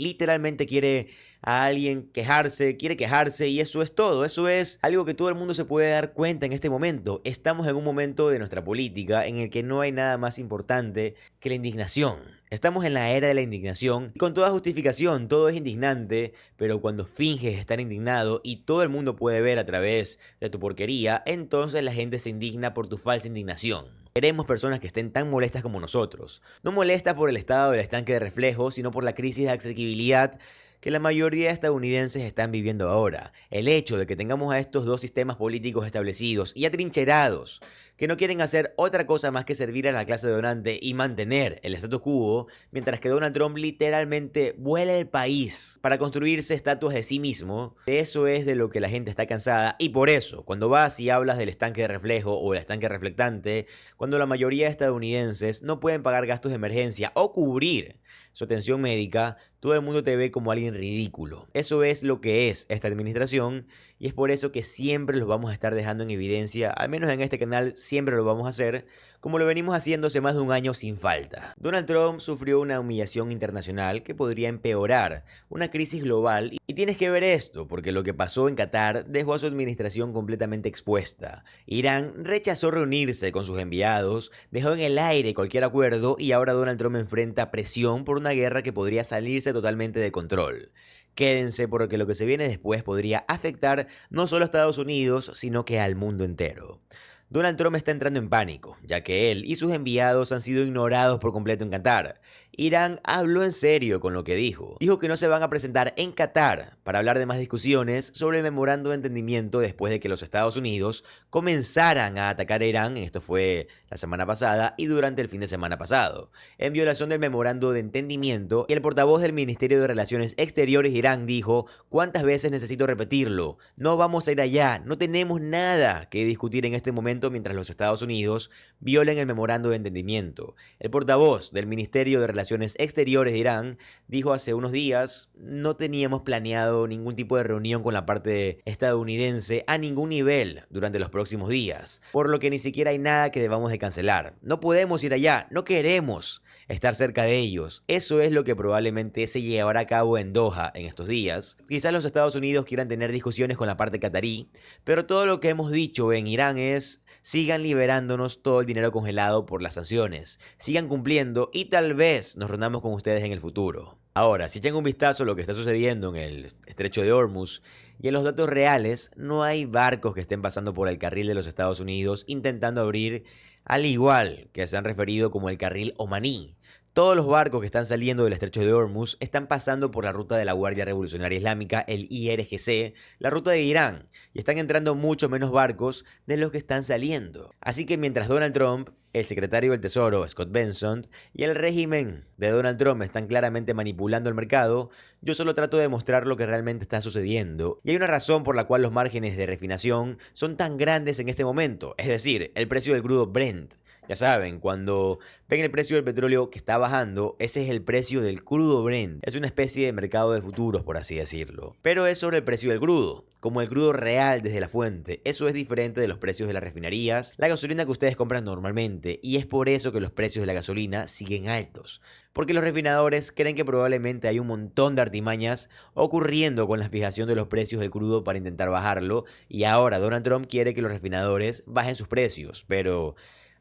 quiere a alguien quejarse, quiere quejarse y eso es todo. Eso es algo que todo el mundo se puede dar cuenta en este momento. Estamos en un momento de nuestra política en el que no hay nada más importante que la indignación. Estamos en la era de la indignación y con toda justificación, todo es indignante, pero cuando finges estar indignado y todo el mundo puede ver a través de tu porquería, entonces la gente se indigna por tu falsa indignación. Queremos personas que estén tan molestas como nosotros. No molestas por el estado del estanque de reflejo, sino por la crisis de asequibilidad que la mayoría de estadounidenses están viviendo ahora. El hecho de que tengamos a estos dos sistemas políticos establecidos y atrincherados, que no quieren hacer otra cosa más que servir a la clase donante y mantener el status quo, mientras que Donald Trump literalmente vuela el país para construirse estatuas de sí mismo. De eso es de lo que la gente está cansada, y por eso, cuando vas y hablas del estanque de reflejo o el estanque reflectante, cuando la mayoría de estadounidenses no pueden pagar gastos de emergencia o cubrir su atención médica, todo el mundo te ve como alguien ridículo. Eso es lo que es esta administración y es por eso que siempre los vamos a estar dejando en evidencia, al menos en este canal siempre lo vamos a hacer, como lo venimos haciendo hace más de un año sin falta. Donald Trump sufrió una humillación internacional que podría empeorar una crisis global y tienes que ver esto, porque lo que pasó en Qatar dejó a su administración completamente expuesta. Irán rechazó reunirse con sus enviados, dejó en el aire cualquier acuerdo y ahora Donald Trump enfrenta presión por una guerra que podría salirse totalmente de control. Quédense porque lo que se viene después podría afectar no solo a Estados Unidos, sino que al mundo entero. Donald Trump está entrando en pánico, ya que él y sus enviados han sido ignorados por completo en Qatar. Irán habló en serio con lo que dijo. Dijo que no se van a presentar en Qatar para hablar de más discusiones sobre el memorando de entendimiento después de que los Estados Unidos comenzaran a atacar a Irán, esto fue la semana pasada y durante el fin de semana pasado, en violación del memorando de entendimiento. Y el portavoz del Ministerio de Relaciones Exteriores de Irán dijo: ¿cuántas veces necesito repetirlo? No vamos a ir allá, no tenemos nada que discutir en este momento mientras los Estados Unidos violen el memorando de entendimiento. El portavoz del Ministerio de Relaciones Relaciones Exteriores de Irán, dijo hace unos días: no teníamos planeado ningún tipo de reunión con la parte estadounidense a ningún nivel durante los próximos días, por lo que ni siquiera hay nada que debamos de cancelar. No podemos ir allá, no queremos estar cerca de ellos. Eso es lo que probablemente se llevará a cabo en Doha en estos días. Quizás los Estados Unidos quieran tener discusiones con la parte catarí, pero todo lo que hemos dicho en Irán es: sigan liberándonos todo el dinero congelado por las sanciones, sigan cumpliendo y tal vez nos reunamos con ustedes en el futuro. Ahora, si echan un vistazo a lo que está sucediendo en el estrecho de Hormuz y en los datos reales, no hay barcos que estén pasando por el carril de los Estados Unidos intentando abrir, al igual que se han referido como el carril omaní. Todos los barcos que están saliendo del estrecho de Hormuz están pasando por la ruta de la Guardia Revolucionaria Islámica, el IRGC, la ruta de Irán, y están entrando mucho menos barcos de los que están saliendo. Así que mientras Donald Trump, el secretario del Tesoro, Scott Bessent, y el régimen de Donald Trump están claramente manipulando el mercado, yo solo trato de mostrar lo que realmente está sucediendo. Y hay una razón por la cual los márgenes de refinación son tan grandes en este momento, es decir, el precio del crudo Brent. Ya saben, cuando ven el precio del petróleo que está bajando, ese es el precio del crudo Brent. Es una especie de mercado de futuros, por así decirlo. Pero es sobre el precio del crudo, como el crudo real desde la fuente. Eso es diferente de los precios de las refinerías, la gasolina que ustedes compran normalmente, y es por eso que los precios de la gasolina siguen altos. Porque los refinadores creen que probablemente hay un montón de artimañas ocurriendo con la fijación de los precios del crudo para intentar bajarlo, y ahora Donald Trump quiere que los refinadores bajen sus precios, pero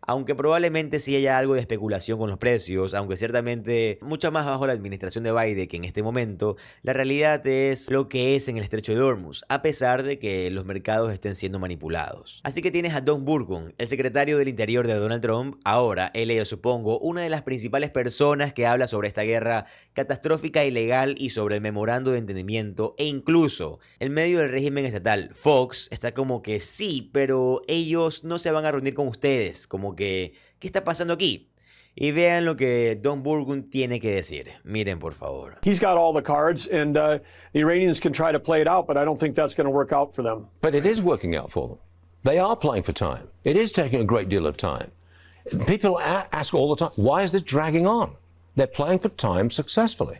aunque probablemente sí haya algo de especulación con los precios, aunque ciertamente mucho más bajo la administración de Biden que en este momento, la realidad es lo que es en el estrecho de Hormuz, a pesar de que los mercados estén siendo manipulados. Así que tienes a Don Burgum, el secretario del Interior de Donald Trump, ahora él es, supongo, una de las principales personas que habla sobre esta guerra catastrófica e ilegal y sobre el memorando de entendimiento, e incluso el medio del régimen estatal, Fox, está como que sí, pero ellos no se van a reunir con ustedes, como que, ¿qué está pasando aquí? Y vean lo que Don Burgum tiene que decir. Miren, por favor. He's got all the cards, and the Iranians can try to play it out, but I don't think that's going to work out for them. But it is working out for them. They are playing for time. It is taking a great deal of time. People ask all the time, why is this dragging on? They're playing for time successfully.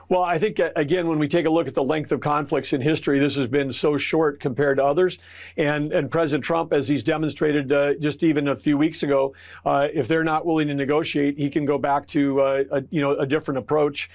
Well, I think, again, when we take a look at the length of conflicts in history, this has been so short compared to others. And President Trump, as he's demonstrated just even a few weeks ago, if they're not willing to negotiate, he can go back to a different approach.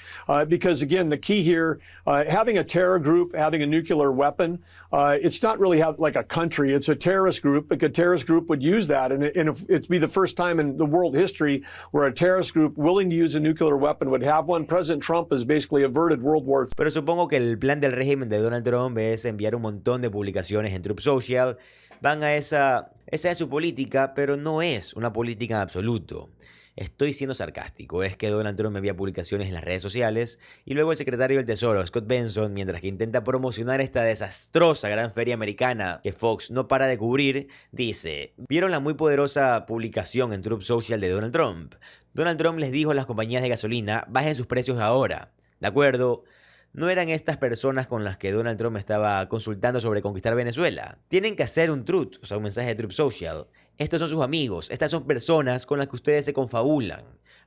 Because, again, the key here, having a terror group, having a nuclear weapon, it's not really like a country. It's a terrorist group. Like a terrorist group would use that. And it'd be the first time in the world history where a terrorist group willing to use a nuclear weapon would have one. President Trump is basically averted World War. Pero supongo que el plan del régimen de Donald Trump es enviar un montón de publicaciones en Truth Social. Van a esa es su política, pero no es una política en absoluto. Estoy siendo sarcástico, es que Donald Trump envía publicaciones en las redes sociales y luego el secretario del Tesoro, Scott Bessent, mientras que intenta promocionar esta desastrosa gran feria americana que Fox no para de cubrir, dice: ¿vieron la muy poderosa publicación en Truth Social de Donald Trump? Donald Trump les dijo a las compañías de gasolina: bajen sus precios ahora. ¿De acuerdo? No eran estas personas con las que Donald Trump estaba consultando sobre conquistar Venezuela. Tienen que hacer un truth, o sea, un mensaje de Truth Social. Estos son sus amigos, estas son personas con las que ustedes se confabulan.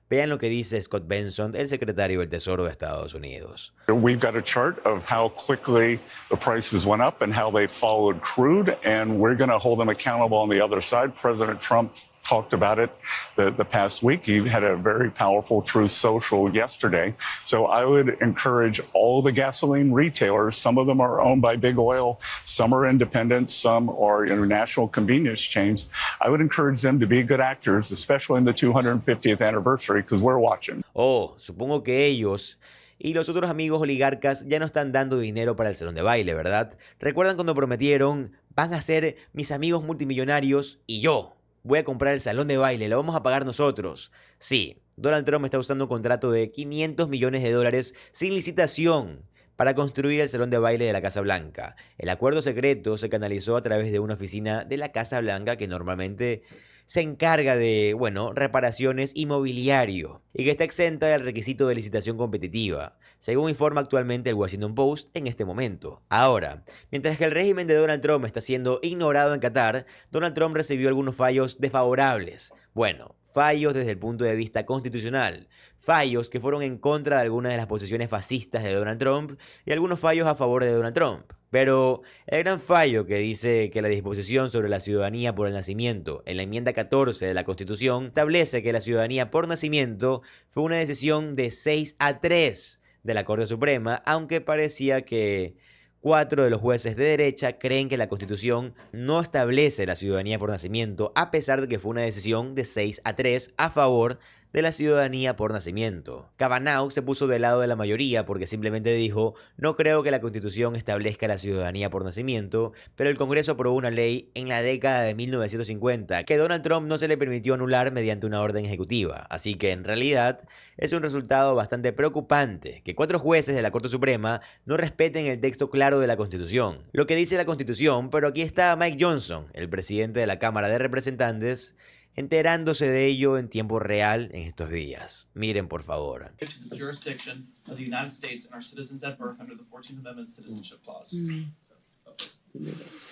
Vean lo que dice Scott Bessent, el secretario del Tesoro de Estados Unidos. We've got a chart of how quickly the prices went up and how they followed crude, and we're going to hold them accountable on the other side. President Trump talked about it the past week. He had a very powerful Truth Social yesterday. So I would encourage all the gasoline retailers. Some of them are owned by big oil. Some are independent. Some are international convenience chains. I would encourage them to be good actors, especially in the 250th anniversary, because we're watching. Oh, supongo que ellos y los otros amigos oligarcas ya no están dando dinero para el salón de baile, ¿verdad? ¿Recuerdan cuando prometieron: van a ser mis amigos multimillonarios y yo voy a comprar el salón de baile, lo vamos a pagar nosotros? Sí, Donald Trump está usando un contrato de $500 millones sin licitación para construir el salón de baile de la Casa Blanca. El acuerdo secreto se canalizó a través de una oficina de la Casa Blanca que normalmente se encarga de, reparaciones y mobiliario, y que está exenta del requisito de licitación competitiva, según informa actualmente el Washington Post en este momento. Ahora, mientras que el régimen de Donald Trump está siendo ignorado en Qatar, Donald Trump recibió algunos fallos desfavorables. Bueno, fallos desde el punto de vista constitucional, fallos que fueron en contra de algunas de las posiciones fascistas de Donald Trump y algunos fallos a favor de Donald Trump. Pero el gran fallo que dice que la disposición sobre la ciudadanía por el nacimiento en la enmienda 14 de la Constitución establece que la ciudadanía por nacimiento fue una decisión de 6-3 de la Corte Suprema, aunque parecía que 4 de los jueces de derecha creen que la Constitución no establece la ciudadanía por nacimiento, a pesar de que fue una decisión de 6-3 a favor de la ciudadanía por nacimiento. Kavanaugh se puso del lado de la mayoría porque simplemente dijo: no creo que la Constitución establezca la ciudadanía por nacimiento, pero el Congreso aprobó una ley en la década de 1950 que Donald Trump no se le permitió anular mediante una orden ejecutiva. Así que en realidad es un resultado bastante preocupante que 4 jueces de la Corte Suprema no respeten el texto claro de la Constitución. Lo que dice la Constitución, pero aquí está Mike Johnson, el presidente de la Cámara de Representantes, enterándose de ello en tiempo real en estos días. Miren, por favor.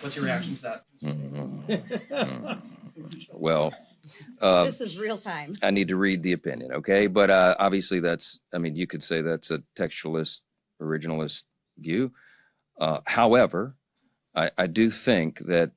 What's your reaction to that? Well, this is real time. I need to read the opinion, okay? But obviously that's, I mean, you could say that's a textualist, originalist view. However, I do think that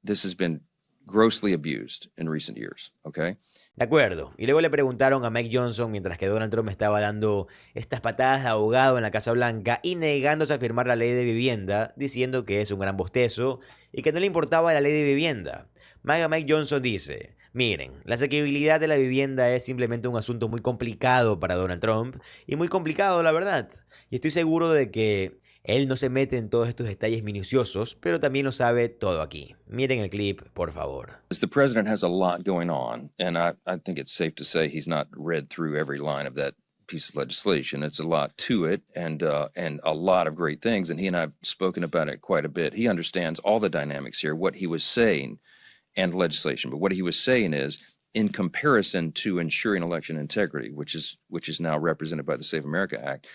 this has been grossly abused in recent years, okay? De acuerdo. Y luego le preguntaron a Mike Johnson mientras que Donald Trump estaba dando estas patadas de ahogado en la Casa Blanca y negándose a firmar la ley de vivienda, diciendo que es un gran bostezo y que no le importaba la ley de vivienda. Mike Johnson dice: miren, la asequibilidad de la vivienda es simplemente un asunto muy complicado para Donald Trump, y muy complicado, la verdad. Y estoy seguro de que él no se mete en todos estos detalles minuciosos, pero también lo sabe todo aquí. Miren el clip, por favor. The president has a lot going on, and I think it's safe to say he's not read through every line of that piece of legislation. It's a lot to it, and a lot of great things, and he and I have spoken about it quite a bit. He understands all the dynamics here, what he was saying, and legislation. But what he was saying is, in comparison to ensuring election integrity, which is now represented by the Save America Act,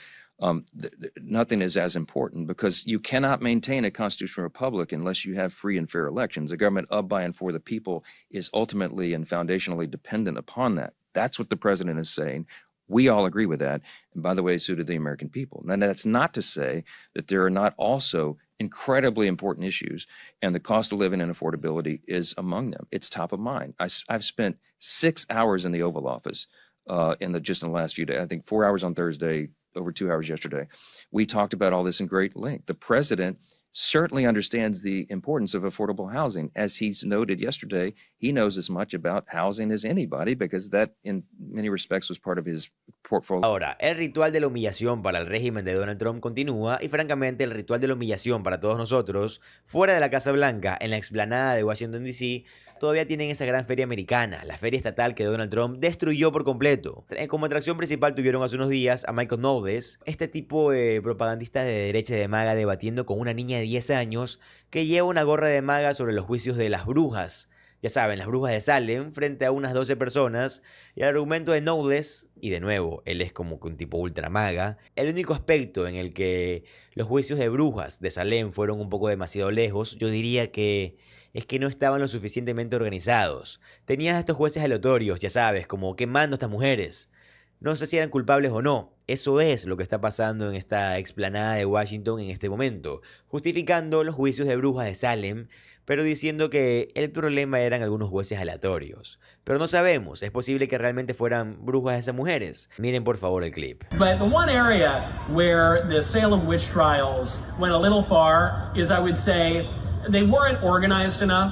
nothing is as important, because you cannot maintain a constitutional republic unless you have free and fair elections. A government of, by, and for the people is ultimately and foundationally dependent upon that. That's what the president is saying. We all agree with that. And by the way, so do the American people. And that's not to say that there are not also incredibly important issues, and the cost of living and affordability is among them. It's top of mind. I've spent 6 hours in the Oval Office just in the last few days. I think 4 hours on Thursday, over 2 hours yesterday. We talked about all this in great length. The president certainly understands the importance of affordable housing. As he's noted yesterday, he knows as much about housing as anybody, because that, in many respects, was part of his portfolio. Ahora, el ritual de la humillación para el régimen de Donald Trump continúa, y francamente el ritual de la humillación para todos nosotros, fuera de la Casa Blanca, en la explanada de Washington DC, todavía tienen esa gran feria americana, la feria estatal que Donald Trump destruyó por completo. Como atracción principal tuvieron hace unos días a Michael Knowles, este tipo de propagandista de derecha de MAGA, debatiendo con una niña de 10 años que lleva una gorra de MAGA sobre los juicios de las brujas. Ya saben, las brujas de Salem, frente a unas 12 personas, y el argumento de Knowles, y de nuevo, él es como que un tipo ultra maga, el único aspecto en el que los juicios de brujas de Salem fueron un poco demasiado lejos, yo diría que es que no estaban lo suficientemente organizados. Tenías a estos jueces aleatorios, ya sabes, como quemando a estas mujeres. No sé si eran culpables o no. Eso es lo que está pasando en esta explanada de Washington en este momento, justificando los juicios de brujas de Salem, pero diciendo que el problema eran algunos jueces aleatorios. Pero no sabemos, es posible que realmente fueran brujas de esas mujeres. Miren por favor el clip. But the one area where the Salem witch trials went a little far is, I would say, they weren't organized enough.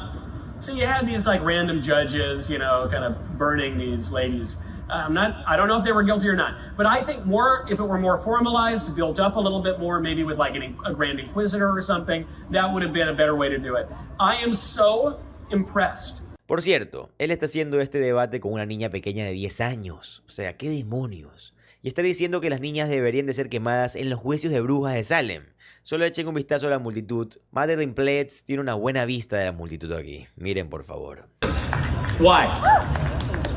So you had these like random judges, you know, kind of burning these ladies. I don't know if they were guilty or not, but I think if it were more formalized, built up a little bit more, maybe with like a grand inquisitor or something, that would have been a better way to do it. I am so impressed. Por cierto, él está haciendo este debate con una niña pequeña de 10 años. O sea, ¿qué demonios? Y está diciendo que las niñas deberían de ser quemadas en los juicios de brujas de Salem. Solo echen un vistazo a la multitud. Madeline Pletz tiene una buena vista de la multitud aquí. Miren, por favor. Why?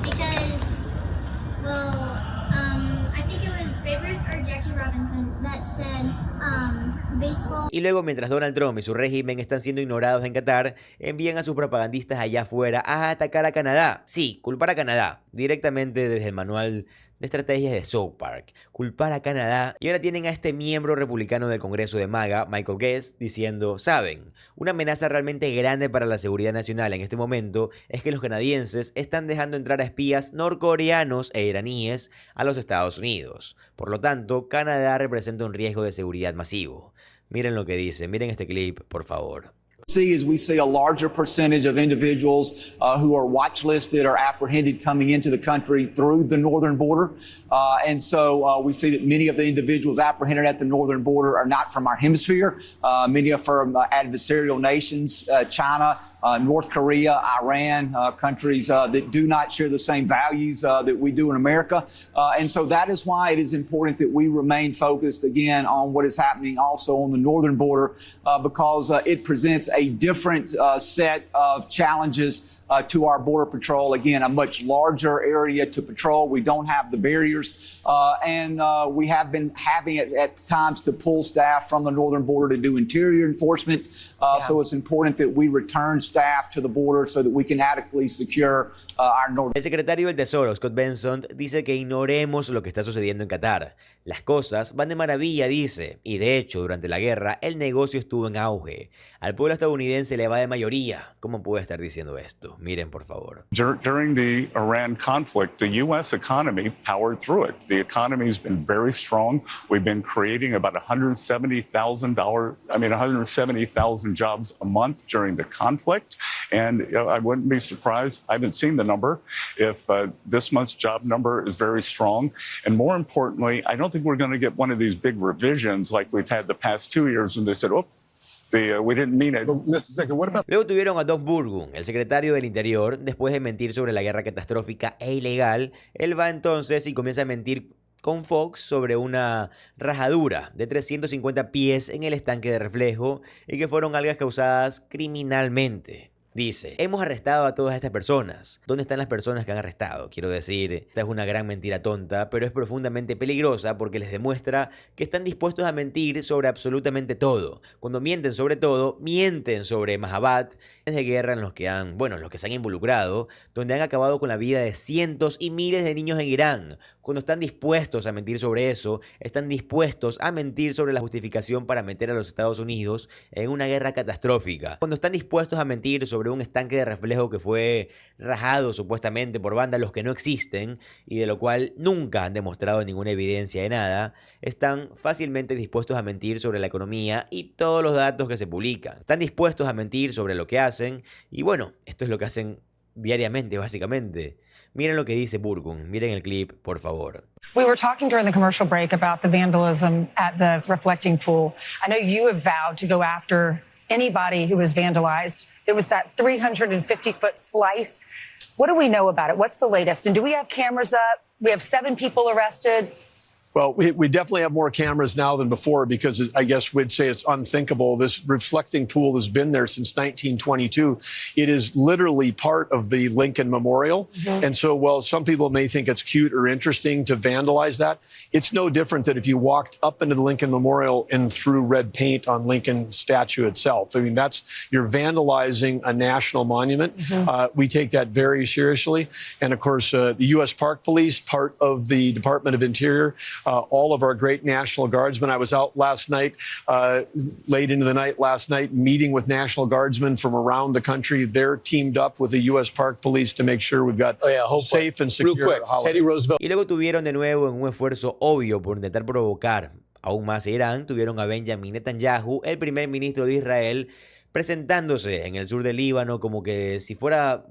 Because, well, I think it was Babe Ruth or Jackie Robinson that said baseball. Y luego, mientras Donald Trump y su régimen están siendo ignorados en Qatar, envían a sus propagandistas allá afuera a atacar a Canadá. Sí, culpar a Canadá, directamente desde el manual de estrategias de South Park. Culpar a Canadá. Y ahora tienen a este miembro republicano del Congreso de MAGA, Michael Guest, diciendo, saben, una amenaza realmente grande para la seguridad nacional en este momento es que los canadienses están dejando entrar a espías norcoreanos e iraníes a los Estados Unidos. Por lo tanto, Canadá representa un riesgo de seguridad masivo. Miren lo que dice, miren este clip, por favor. We see a larger percentage of individuals who are watch listed or apprehended coming into the country through the northern border. And so we see that many of the individuals apprehended at the northern border are not from our hemisphere. Many are from adversarial nations, China, North Korea, Iran, countries that do not share the same values that we do in America. And so that is why it is important that we remain focused again on what is happening also on the northern border because it presents a different set of challenges to our Border Patrol. Again, a much larger area to patrol. We don't have the barriers. And we have been having it at times to pull staff from the northern border to do interior enforcement. So it's important that we return staff to the border so that we can adequately secure our northern. El secretario del Tesoro, Scott Bessent, dice que ignoremos lo que está sucediendo en Qatar. Las cosas van de maravilla, dice, y de hecho, durante la guerra, el negocio estuvo en auge. Al pueblo estadounidense le va de mayoría. ¿Cómo puede estar diciendo esto? Miren, por favor. During the Iran conflict, the U.S. economy powered through it. The economy has been very strong. We've been creating about 170,000 jobs a month during the conflict. And I wouldn't be surprised, I haven't seen the number, if this month's job number is very strong. And more importantly, I don't think we're going to get one of these big revisions like we've had the past 2 years when they said, oh, we didn't mean it. Luego tuvieron a Doug Burgum, el secretario del Interior, después de mentir sobre la guerra catastrófica e ilegal. Él va entonces y comienza a mentir con Fox sobre una rajadura de 350 pies en el estanque de reflejo y que fueron algas causadas criminalmente. Dice, hemos arrestado a todas estas personas. ¿Dónde están las personas que han arrestado? Quiero decir, esta es una gran mentira tonta, pero es profundamente peligrosa porque les demuestra que están dispuestos a mentir sobre absolutamente todo. Cuando mienten sobre todo, mienten sobre Mahabad, de guerra en los que se han involucrado, donde han acabado con la vida de cientos y miles de niños en Irán. Cuando están dispuestos a mentir sobre eso, están dispuestos a mentir sobre la justificación para meter a los Estados Unidos en una guerra catastrófica. Cuando están dispuestos a mentir sobre un estanque de reflejo que fue rajado supuestamente por vándalos que no existen y de lo cual nunca han demostrado ninguna evidencia de nada, están fácilmente dispuestos a mentir sobre la economía y todos los datos que se publican. Están dispuestos a mentir sobre lo que hacen y bueno, esto es lo que hacen diariamente básicamente. Miren lo que dice Burgum, miren el clip, por favor. We were talking during the commercial break about the vandalism at the reflecting pool. I know you have vowed to go after anybody who was vandalized. There was that 350-foot slice. What do we know about it? What's the latest? And do we have cameras up? We have 7 people arrested. Well, we definitely have more cameras now than before because I guess we'd say it's unthinkable. This reflecting pool has been there since 1922. It is literally part of the Lincoln Memorial. Mm-hmm. And so while some people may think it's cute or interesting to vandalize that, it's no different than if you walked up into the Lincoln Memorial and threw red paint on Lincoln statue itself. I mean, you're vandalizing a national monument. Mm-hmm. We take that very seriously. And of course, the U.S. Park Police, part of the Department of Interior, all of our great National Guardsmen. I was out last night, late into the night last night, meeting with National Guardsmen from around the country. They're teamed up with the U.S. Park Police to make sure we've got safe and secure holiday. Teddy Roosevelt. Y luego tuvieron de nuevo en un esfuerzo obvio por intentar provocar aún más a Irán, tuvieron a Benjamin Netanyahu, el primer ministro de Israel, presentándose en el sur del Líbano como que si fuera,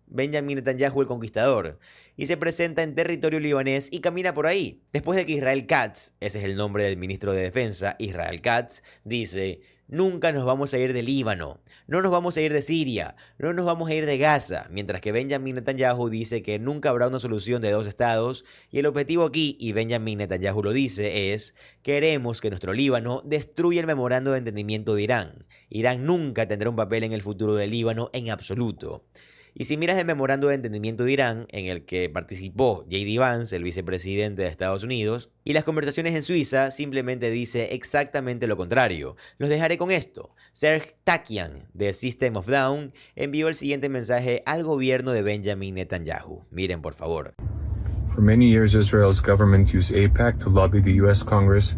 Benjamin Netanyahu el conquistador, y se presenta en territorio libanés y camina por ahí. Después de que Israel Katz, ese es el nombre del ministro de Defensa, Israel Katz, dice, nunca nos vamos a ir de Líbano, no nos vamos a ir de Siria, no nos vamos a ir de Gaza, mientras que Benjamin Netanyahu dice que nunca habrá una solución de 2 estados, y el objetivo aquí, y Benjamin Netanyahu lo dice, es queremos que nuestro Líbano destruya el memorando de entendimiento de Irán. Irán nunca tendrá un papel en el futuro del Líbano en absoluto. Y si miras el memorando de entendimiento de Irán, en el que participó J.D. Vance, el vicepresidente de Estados Unidos, y las conversaciones en Suiza, simplemente dice exactamente lo contrario. Los dejaré con esto. Serge Takian, de System of Down, envió el siguiente mensaje al gobierno de Benjamin Netanyahu. Miren, por favor. For many years, Israel's government used AIPAC to lobby the U.S. Congress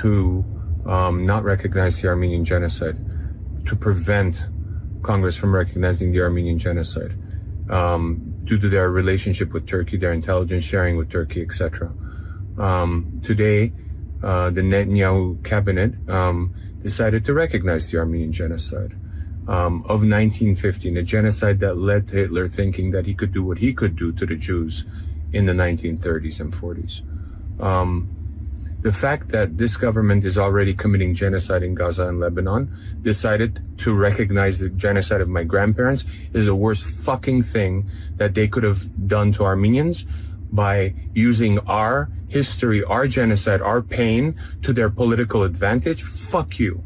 to not recognize the Armenian genocide, to prevent Congress from recognizing the Armenian genocide, due to their relationship with Turkey, their intelligence sharing with Turkey, etc. Today, the Netanyahu cabinet decided to recognize the Armenian genocide of 1915, a genocide that led to Hitler thinking that he could do what he could do to the Jews in the 1930s and 40s. The fact that this government is already committing genocide in Gaza and Lebanon, decided to recognize the genocide of my grandparents, is the worst fucking thing that they could have done to Armenians by using our history, our genocide, our pain to their political advantage. Fuck you.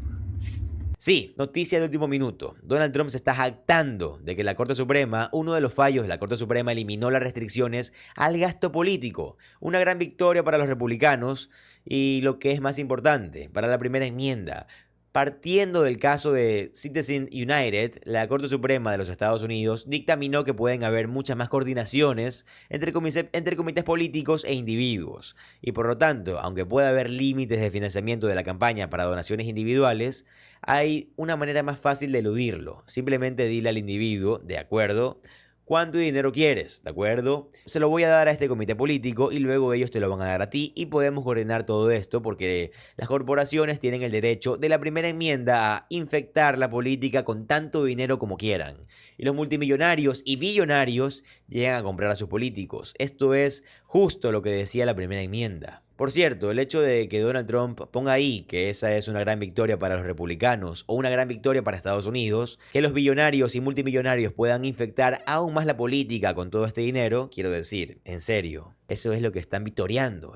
Sí, noticia de último minuto. Donald Trump se está jactando de que la Corte Suprema, uno de los fallos de la Corte Suprema, eliminó las restricciones al gasto político. Una gran victoria para los republicanos y, lo que es más importante, para la primera enmienda. Partiendo del caso de Citizens United, la Corte Suprema de los Estados Unidos dictaminó que pueden haber muchas más coordinaciones entre comités políticos e individuos. Y por lo tanto, aunque pueda haber límites de financiamiento de la campaña para donaciones individuales, hay una manera más fácil de eludirlo. Simplemente dile al individuo, de acuerdo, ¿cuánto dinero quieres? ¿De acuerdo? Se lo voy a dar a este comité político y luego ellos te lo van a dar a ti y podemos coordinar todo esto porque las corporaciones tienen el derecho de la primera enmienda a infectar la política con tanto dinero como quieran. Y los multimillonarios y billonarios llegan a comprar a sus políticos. Esto es justo lo que decía la primera enmienda. Por cierto, el hecho de que Donald Trump ponga ahí que esa es una gran victoria para los republicanos o una gran victoria para Estados Unidos, que los billonarios y multimillonarios puedan infectar aún más la política con todo este dinero, quiero decir, en serio, eso es lo que están vitoriando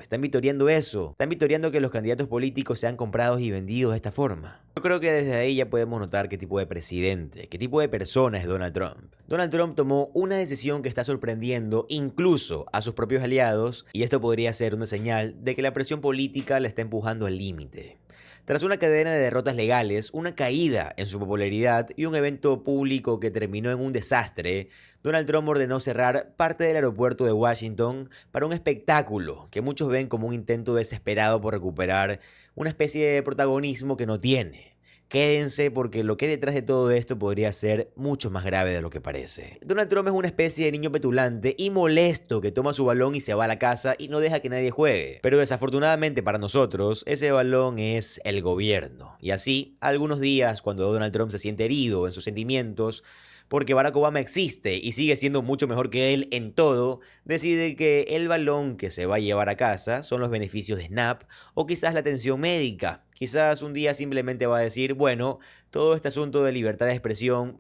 eso, están vitoriando que los candidatos políticos sean comprados y vendidos de esta forma. Yo creo que desde ahí ya podemos notar qué tipo de presidente, qué tipo de persona es Donald Trump. Donald Trump tomó una decisión que está sorprendiendo incluso a sus propios aliados y esto podría ser una señal de que la presión política la está empujando al límite. Tras una cadena de derrotas legales, una caída en su popularidad y un evento público que terminó en un desastre, Donald Trump ordenó cerrar parte del aeropuerto de Washington para un espectáculo que muchos ven como un intento desesperado por recuperar una especie de protagonismo que no tiene. Quédense porque lo que hay detrás de todo esto podría ser mucho más grave de lo que parece. Donald Trump es una especie de niño petulante y molesto que toma su balón y se va a la casa y no deja que nadie juegue. Pero desafortunadamente para nosotros, ese balón es el gobierno. Y así, algunos días cuando Donald Trump se siente herido en sus sentimientos, porque Barack Obama existe y sigue siendo mucho mejor que él en todo, decide que el balón que se va a llevar a casa son los beneficios de SNAP o quizás la atención médica. Quizás un día simplemente va a decir, bueno, todo este asunto de libertad de expresión,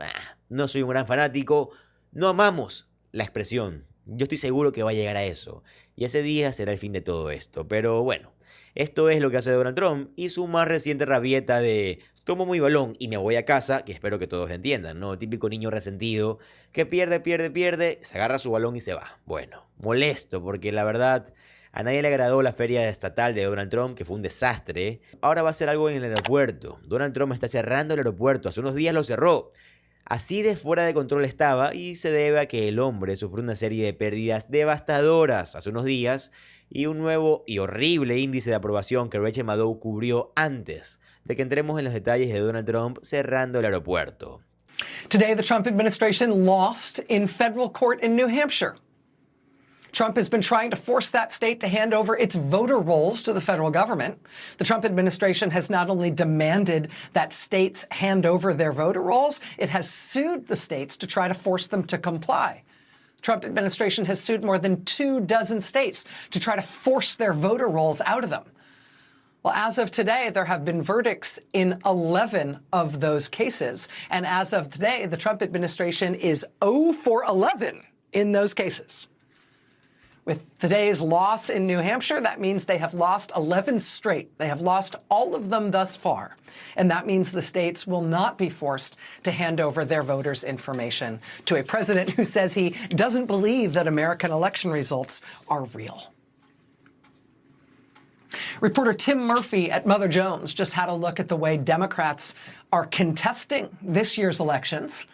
no soy un gran fanático, no amamos la expresión. Yo estoy seguro que va a llegar a eso. Y ese día será el fin de todo esto. Pero bueno, esto es lo que hace Donald Trump y su más reciente rabieta de tomo mi balón y me voy a casa, que espero que todos entiendan, ¿no? El típico niño resentido que pierde, se agarra su balón y se va. Bueno, molesto porque la verdad a nadie le agradó la feria estatal de Donald Trump, que fue un desastre. Ahora va a hacer algo en el aeropuerto. Donald Trump está cerrando el aeropuerto, hace unos días lo cerró. Así de fuera de control estaba y se debe a que el hombre sufrió una serie de pérdidas devastadoras hace unos días y un nuevo y horrible índice de aprobación que Rachel Maddow cubrió antes de que entremos en los detalles de Donald Trump cerrando el aeropuerto. Today, the Trump administration lost in federal court in New Hampshire. Trump has been trying to force that state to hand over its voter rolls to the federal government. The Trump administration has not only demanded that states hand over their voter rolls, it has sued the states to try to force them to comply. The Trump administration has sued more than 24 states to try to force their voter rolls out of them. Well, as of today, there have been verdicts in 11 of those cases. And as of today, the Trump administration is 0 for 11 in those cases. With today's loss in New Hampshire, that means they have lost 11 straight. They have lost all of them thus far. And that means the states will not be forced to hand over their voters' information to a president who says he doesn't believe that American election results are real. Reporter Tim Murphy at Mother Jones just had a look at the way Democrats are contesting this year's elections,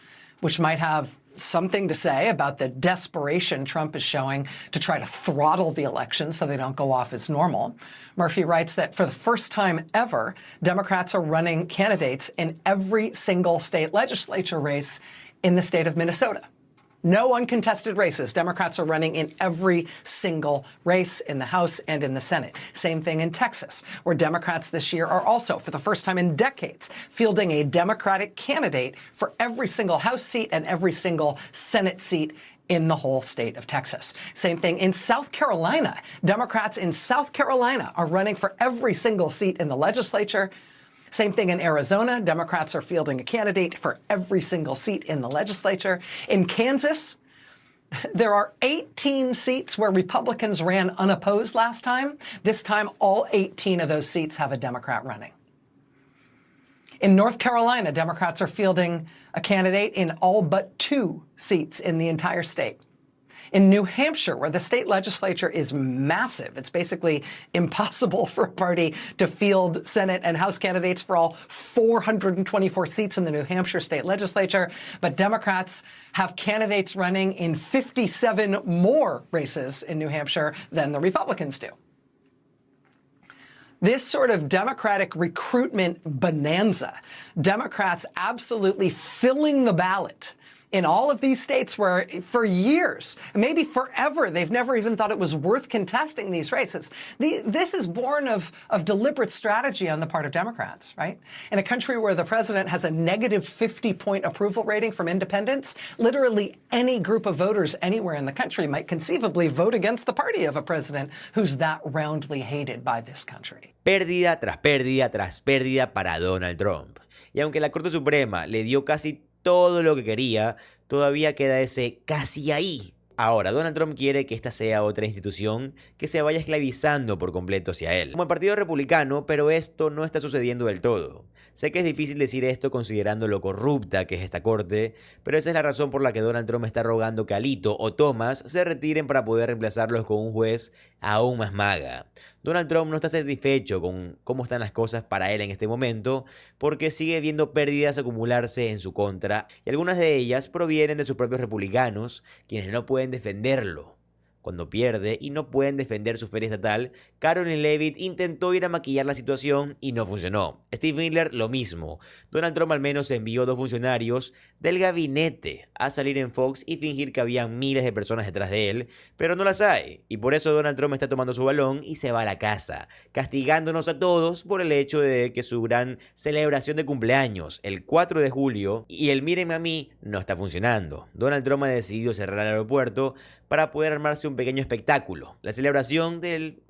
which might have something to say about the desperation Trump is showing to try to throttle the election so they don't go off as normal. Murphy writes that for the first time ever, Democrats are running candidates in every single state legislature race in the state of Minnesota. No uncontested races. Democrats are running in every single race in the House and in the Senate. Same thing in Texas, where Democrats this year are also, for the first time in decades, fielding a Democratic candidate for every single House seat and every single Senate seat in the whole state of Texas. Same thing in South Carolina. Democrats in South Carolina are running for every single seat in the legislature. Same thing in Arizona. Democrats are fielding a candidate for every single seat in the legislature. In Kansas, there are 18 seats where Republicans ran unopposed last time. This time, all 18 of those seats have a Democrat running. In North Carolina, Democrats are fielding a candidate in all but 2 seats in the entire state. In New Hampshire, where the state legislature is massive, it's basically impossible for a party to field Senate and House candidates for all 424 seats in the New Hampshire state legislature. But Democrats have candidates running in 57 more races in New Hampshire than the Republicans do. This sort of Democratic recruitment bonanza, Democrats absolutely filling the ballot in all of these states where for years, maybe forever, they've never even thought it was worth contesting these races. This is born of deliberate strategy on the part of Democrats, right? In a country where the president has a negative 50-point approval rating from independents, literally any group of voters anywhere in the country might conceivably vote against the party of a president who's that roundly hated by this country. Pérdida tras pérdida tras pérdida para Donald Trump. Y aunque la Corte Suprema le dio casi todo lo que quería, todavía queda ese casi ahí. Ahora, Donald Trump quiere que esta sea otra institución que se vaya esclavizando por completo hacia él. Como el Partido Republicano, pero esto no está sucediendo del todo. Sé que es difícil decir esto considerando lo corrupta que es esta corte, pero esa es la razón por la que Donald Trump está rogando que Alito o Thomas se retiren para poder reemplazarlos con un juez aún más maga. Donald Trump no está satisfecho con cómo están las cosas para él en este momento, porque sigue viendo pérdidas acumularse en su contra, y algunas de ellas provienen de sus propios republicanos, quienes no pueden defenderlo. Cuando pierde y no pueden defender su feria estatal, Caroline Leavitt intentó ir a maquillar la situación y no funcionó. Steve Miller lo mismo. Donald Trump al menos envió 2 funcionarios del gabinete a salir en Fox y fingir que habían miles de personas detrás de él, pero no las hay. Y por eso Donald Trump está tomando su balón y se va a la casa, castigándonos a todos por el hecho de que su gran celebración de cumpleaños, el 4 de julio, y el mírenme a mí, no está funcionando. Donald Trump ha decidido cerrar el aeropuerto para poder armarse un pequeño espectáculo. La celebración del,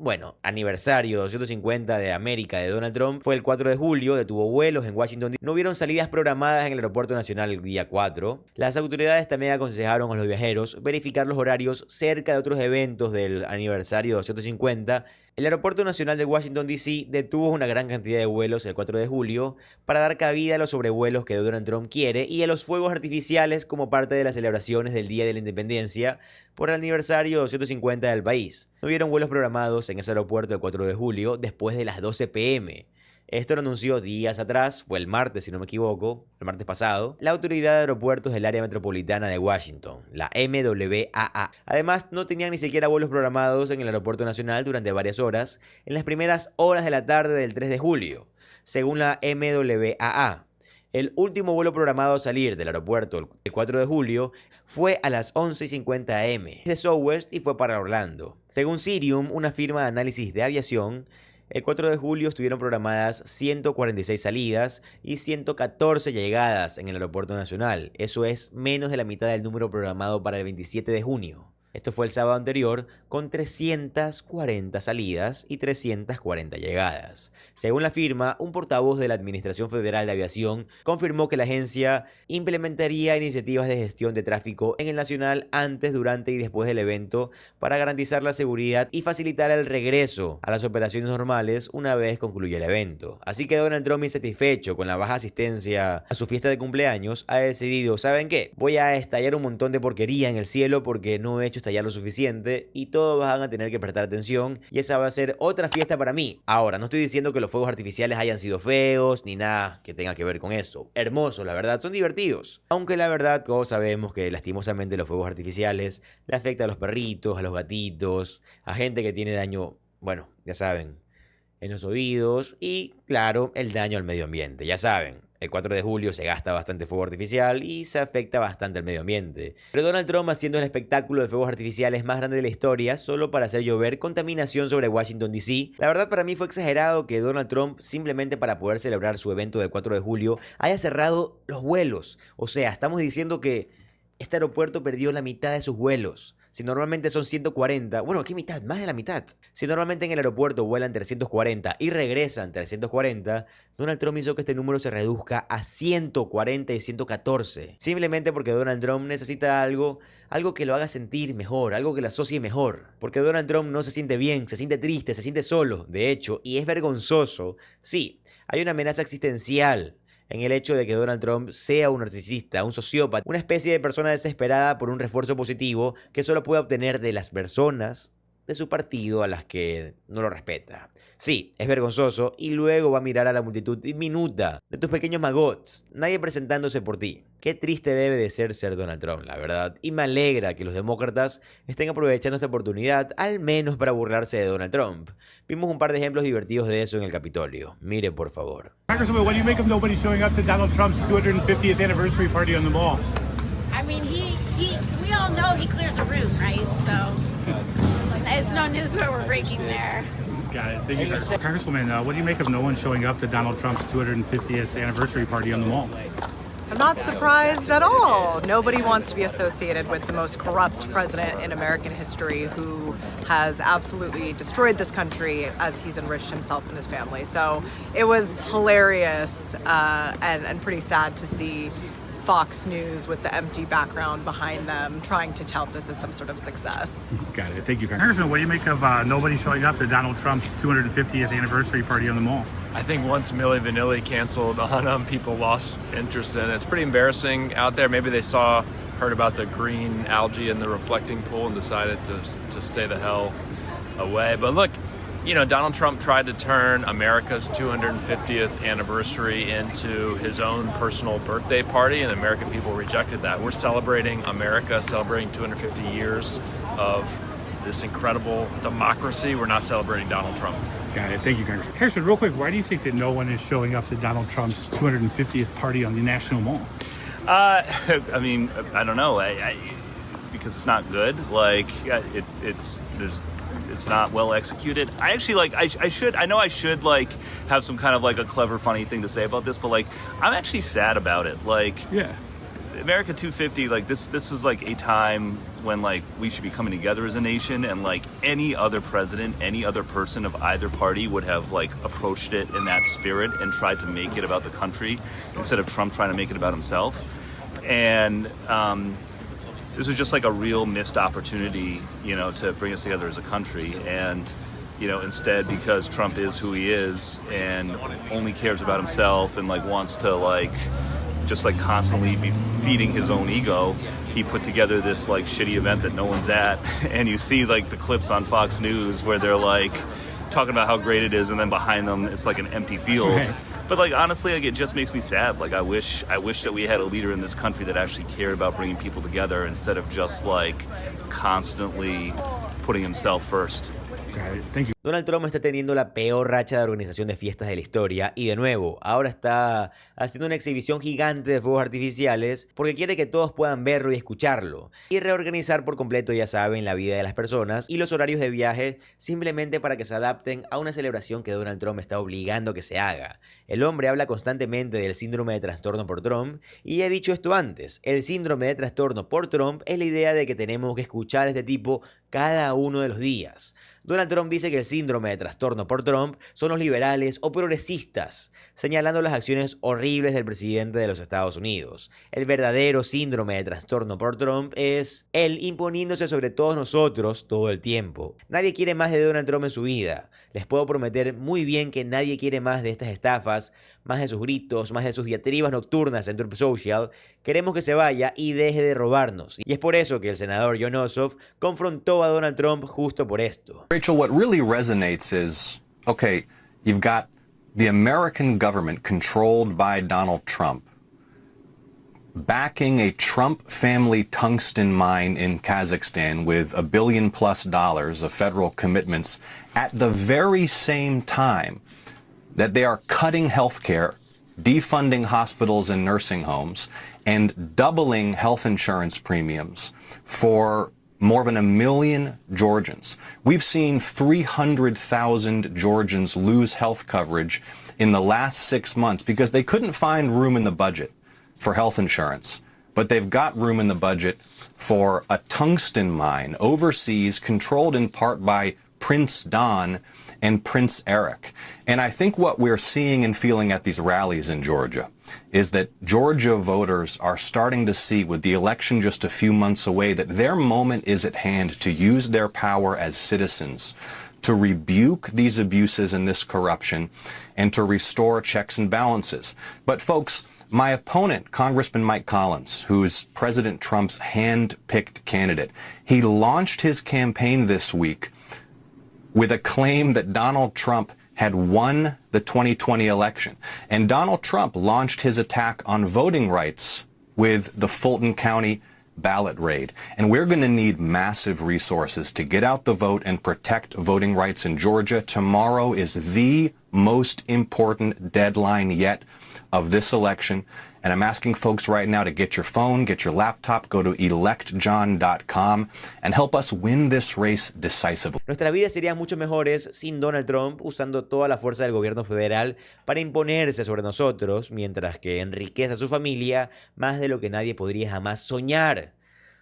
aniversario 250 de América de Donald Trump fue el 4 de julio, detuvo vuelos en Washington. No hubieron salidas programadas en el aeropuerto nacional el día 4. Las autoridades también aconsejaron a los viajeros verificar los horarios cerca de otros eventos del aniversario 250. El Aeropuerto Nacional de Washington, D.C. detuvo una gran cantidad de vuelos el 4 de julio para dar cabida a los sobrevuelos que Donald Trump quiere y a los fuegos artificiales como parte de las celebraciones del Día de la Independencia por el aniversario 250 del país. No hubieron vuelos programados en ese aeropuerto el 4 de julio después de las 12 p.m. Esto lo anunció días atrás, fue el martes si no me equivoco, el martes pasado, la Autoridad de Aeropuertos del Área Metropolitana de Washington, la MWAA. Además, no tenían ni siquiera vuelos programados en el Aeropuerto Nacional durante varias horas, en las primeras horas de la tarde del 3 de julio, según la MWAA. El último vuelo programado a salir del aeropuerto el 4 de julio fue a las 11:50 am de Southwest y fue para Orlando. Según Cirium, una firma de análisis de aviación, el 4 de julio estuvieron programadas 146 salidas y 114 llegadas en el aeropuerto nacional. Eso es menos de la mitad del número programado para el 27 de junio. Esto fue el sábado anterior, con 340 salidas y 340 llegadas. Según la firma, un portavoz de la Administración Federal de Aviación confirmó que la agencia implementaría iniciativas de gestión de tráfico en el nacional antes, durante y después del evento para garantizar la seguridad y facilitar el regreso a las operaciones normales una vez concluya el evento. Así que Donald Trump, insatisfecho con la baja asistencia a su fiesta de cumpleaños, ha decidido, ¿saben qué? Voy a estallar un montón de porquería en el cielo porque no he hecho estallar lo suficiente y todos van a tener que prestar atención y esa va a ser otra fiesta para mí. Ahora, no estoy diciendo que los fuegos artificiales hayan sido feos ni nada que tenga que ver con eso. Hermosos, la verdad, son divertidos. Aunque la verdad, todos sabemos que lastimosamente los fuegos artificiales le afectan a los perritos, a los gatitos, a gente que tiene daño, bueno, ya saben, en los oídos y, claro, el daño al medio ambiente, ya saben. El 4 de julio se gasta bastante fuego artificial y se afecta bastante al medio ambiente. Pero Donald Trump haciendo el espectáculo de fuegos artificiales más grande de la historia solo para hacer llover contaminación sobre Washington DC. La verdad, para mí fue exagerado que Donald Trump, simplemente para poder celebrar su evento del 4 de julio, haya cerrado los vuelos. O sea, estamos diciendo que este aeropuerto perdió la mitad de sus vuelos. Si normalmente son 140, bueno, ¿qué mitad? Más de la mitad. Si normalmente en el aeropuerto vuelan 340 y regresan 340, Donald Trump hizo que este número se reduzca a 140 y 114. Simplemente porque Donald Trump necesita algo que lo haga sentir mejor, algo que lo asocie mejor. Porque Donald Trump no se siente bien, se siente triste, se siente solo, de hecho, y es vergonzoso. Sí, hay una amenaza existencial en el hecho de que Donald Trump sea un narcisista, un sociópata, una especie de persona desesperada por un refuerzo positivo que solo puede obtener de las personas de su partido a las que no lo respeta. Sí, es vergonzoso y luego va a mirar a la multitud diminuta de tus pequeños magots, nadie presentándose por ti. Qué triste debe de ser Donald Trump, la verdad, y me alegra que los demócratas estén aprovechando esta oportunidad, al menos para burlarse de Donald Trump. Vimos un par de ejemplos divertidos de eso en el Capitolio. Mire, por favor. Congresswoman, what do you make of nobody showing up to Donald Trump's 250th anniversary party on the Mall? I mean, we all know he clears a room, right? So it's no news what we're breaking there. Got it. Thank you. Congresswoman, what do you make of no one showing up to Donald Trump's 250th anniversary party on the Mall? I'm not surprised at all. Nobody wants to be associated with the most corrupt president in American history who has absolutely destroyed this country as he's enriched himself and his family. So it was hilarious and pretty sad to see Fox News with the empty background behind them trying to tout this as some sort of success. Got it. Thank you, Congressman. What do you make of nobody showing up to Donald Trump's 250th anniversary party on the Mall? I think once Milli Vanilli canceled on them, people lost interest in it. It's pretty embarrassing out there. Maybe they heard about the green algae in the reflecting pool and decided to stay the hell away. But look, you know, Donald Trump tried to turn America's 250th anniversary into his own personal birthday party, and the American people rejected that. We're celebrating America, celebrating 250 years of this incredible democracy. We're not celebrating Donald Trump. Got it. Thank you, Congressman. Harrison, real quick, why do you think that no one is showing up to Donald Trump's 250th party on the National Mall? I mean, I don't know. Because it's not good. Like, it's not well executed. I actually I know I should like have some kind of like a clever, funny thing to say about this, but like, I'm actually sad about it. Like, yeah. America 250, like this was like a time when like we should be coming together as a nation, and like any other president, any other person of either party would have like approached it in that spirit and tried to make it about the country instead of Trump trying to make it about himself. And this was just like a real missed opportunity, you know, to bring us together as a country. And you know, instead, because Trump is who he is and only cares about himself and like wants to like just like constantly be feeding his own ego, he put together this like shitty event that no one's at. And you see like the clips on Fox News where they're like talking about how great it is, and then behind them it's like an empty field. Right. But like honestly, like it just makes me sad. Like I wish that we had a leader in this country that actually cared about bringing people together instead of just like constantly putting himself first. Got it. Thank you. Donald Trump está teniendo la peor racha de organización de fiestas de la historia y de nuevo, ahora está haciendo una exhibición gigante de fuegos artificiales porque quiere que todos puedan verlo y escucharlo y reorganizar por completo, ya saben, la vida de las personas y los horarios de viaje simplemente para que se adapten a una celebración que Donald Trump está obligando que se haga. El hombre habla constantemente del síndrome de trastorno por Trump y he dicho esto antes, el síndrome de trastorno por Trump es la idea de que tenemos que escuchar a este tipo cada uno de los días. Donald Trump dice que el síndrome de trastorno por Trump son los liberales o progresistas, señalando las acciones horribles del presidente de los Estados Unidos. El verdadero síndrome de trastorno por Trump es él imponiéndose sobre todos nosotros todo el tiempo. Nadie quiere más de Donald Trump en su vida. Les puedo prometer muy bien que nadie quiere más de estas estafas, más de sus gritos, más de sus diatribas nocturnas en Truth Social. Queremos que se vaya y deje de robarnos. Y es por eso que el senador Jon Ossoff confrontó a Donald Trump justo por esto. Rachel, what really resonates is, okay, you've got the American government controlled by Donald Trump backing a Trump family tungsten mine in Kazakhstan with $1 billion+ of federal commitments at the very same time that they are cutting health care, defunding hospitals and nursing homes, and doubling health insurance premiums for more than 1 million Georgians. We've seen 300,000 Georgians lose health coverage in the last 6 months because they couldn't find room in the budget for health insurance, but they've got room in the budget for a tungsten mine overseas controlled in part by Prince Don and Prince Eric. And I think what we're seeing and feeling at these rallies in Georgia is that Georgia voters are starting to see, with the election just a few months away, that their moment is at hand to use their power as citizens to rebuke these abuses and this corruption and to restore checks and balances. But folks, my opponent, Congressman Mike Collins, who is President Trump's hand-picked candidate, he launched his campaign this week with a claim that Donald Trump had won the 2020 election. And Donald Trump launched his attack on voting rights with the Fulton County ballot raid. And we're going to need massive resources to get out the vote and protect voting rights in Georgia. Tomorrow is the most important deadline yet of this election. And I'm asking folks right now to get your phone, get your laptop, go to electjohn.com and help us win this race decisively. Nuestras vidas serían mucho mejores sin Donald Trump usando toda la fuerza del gobierno federal para imponerse sobre nosotros, mientras que enriquece a su familia más de lo que nadie podría jamás soñar.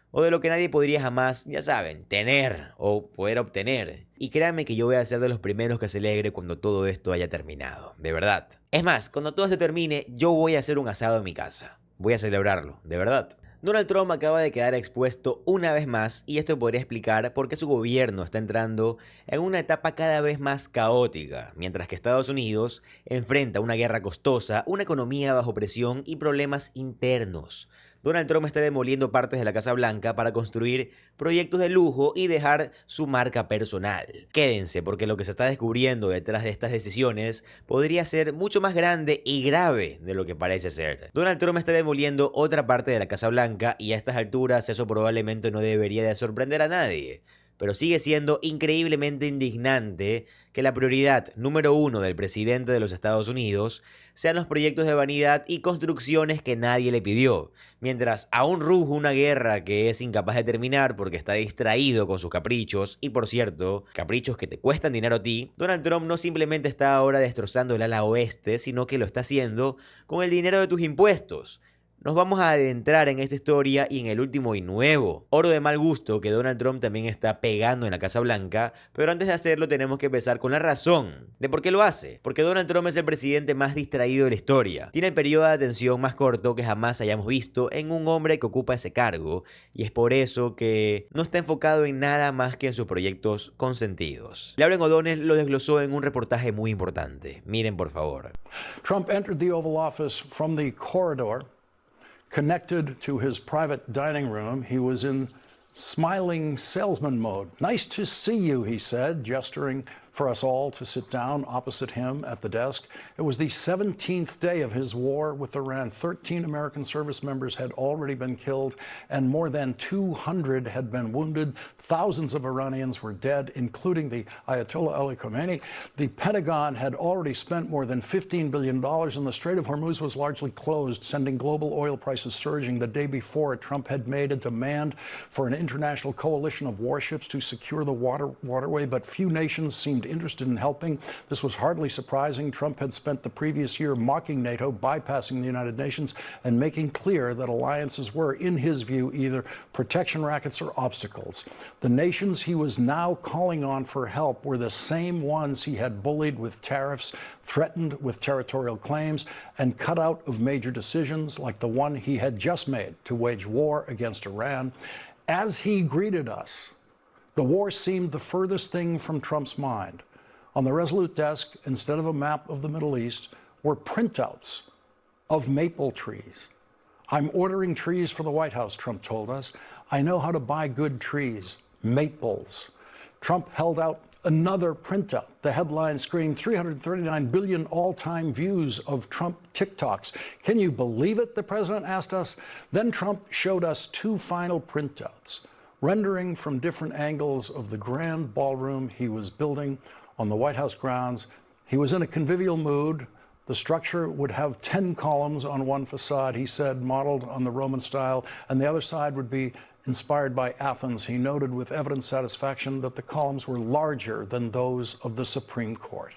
O de lo que nadie podría jamás, ya saben, tener o poder obtener. Y créanme que yo voy a ser de los primeros que se alegre cuando todo esto haya terminado, de verdad. Es más, cuando todo esto termine, yo voy a hacer un asado en mi casa. Voy a celebrarlo, de verdad. Donald Trump acaba de quedar expuesto una vez más y esto podría explicar por qué su gobierno está entrando en una etapa cada vez más caótica, mientras que Estados Unidos enfrenta una guerra costosa, una economía bajo presión y problemas internos. Donald Trump está demoliendo partes de la Casa Blanca para construir proyectos de lujo y dejar su marca personal. Quédense, porque lo que se está descubriendo detrás de estas decisiones podría ser mucho más grande y grave de lo que parece ser. Donald Trump está demoliendo otra parte de la Casa Blanca y a estas alturas eso probablemente no debería de sorprender a nadie. Pero sigue siendo increíblemente indignante que la prioridad número 1 del presidente de los Estados Unidos sean los proyectos de vanidad y construcciones que nadie le pidió, mientras aún ruge una guerra que es incapaz de terminar porque está distraído con sus caprichos, y por cierto, caprichos que te cuestan dinero a ti. Donald Trump no simplemente está ahora destrozando el ala oeste, sino que lo está haciendo con el dinero de tus impuestos. Nos vamos a adentrar en esta historia y en el último y nuevo oro de mal gusto que Donald Trump también está pegando en la Casa Blanca, pero antes de hacerlo tenemos que empezar con la razón de por qué lo hace. Porque Donald Trump es el presidente más distraído de la historia. Tiene el periodo de atención más corto que jamás hayamos visto en un hombre que ocupa ese cargo, y es por eso que no está enfocado en nada más que en sus proyectos consentidos. Lauren O'Donnell lo desglosó en un reportaje muy importante. Miren por favor. Trump entered the Oval Office from the corridor connected to his private dining room. He was in smiling salesman mode. "Nice to see you," he said, gesturing for us all to sit down opposite him at the desk. It was the 17th day of his war with Iran. 13 American service members had already been killed, and more than 200 had been wounded. Thousands of Iranians were dead, including the Ayatollah Ali Khamenei. The Pentagon had already spent more than $15 billion, and the Strait of Hormuz was largely closed, sending global oil prices surging. The day before, Trump had made a demand for an international coalition of warships to secure the waterway, but few nations seemed interested in helping. This was hardly surprising. Trump had spent the previous year mocking NATO, bypassing the United Nations, and making clear that alliances were, in his view, either protection rackets or obstacles. The nations he was now calling on for help were the same ones he had bullied with tariffs, threatened with territorial claims, and cut out of major decisions like the one he had just made to wage war against Iran. As he greeted us, the war seemed the furthest thing from Trump's mind. On the Resolute desk, instead of a map of the Middle East, were printouts of maple trees. I'm ordering trees for the White House, Trump told us. I know how to buy good trees, maples. Trump held out another printout. The headline screened 339 billion all-time views of Trump TikToks. Can you believe it, the president asked us? Then Trump showed us two final printouts, rendering from different angles of the grand ballroom he was building on the White House grounds. He was in a convivial mood. The structure would have 10 columns on one facade, he said, modeled on the Roman style, and the other side would be inspired by Athens. He noted with evident satisfaction that the columns were larger than those of the Supreme Court.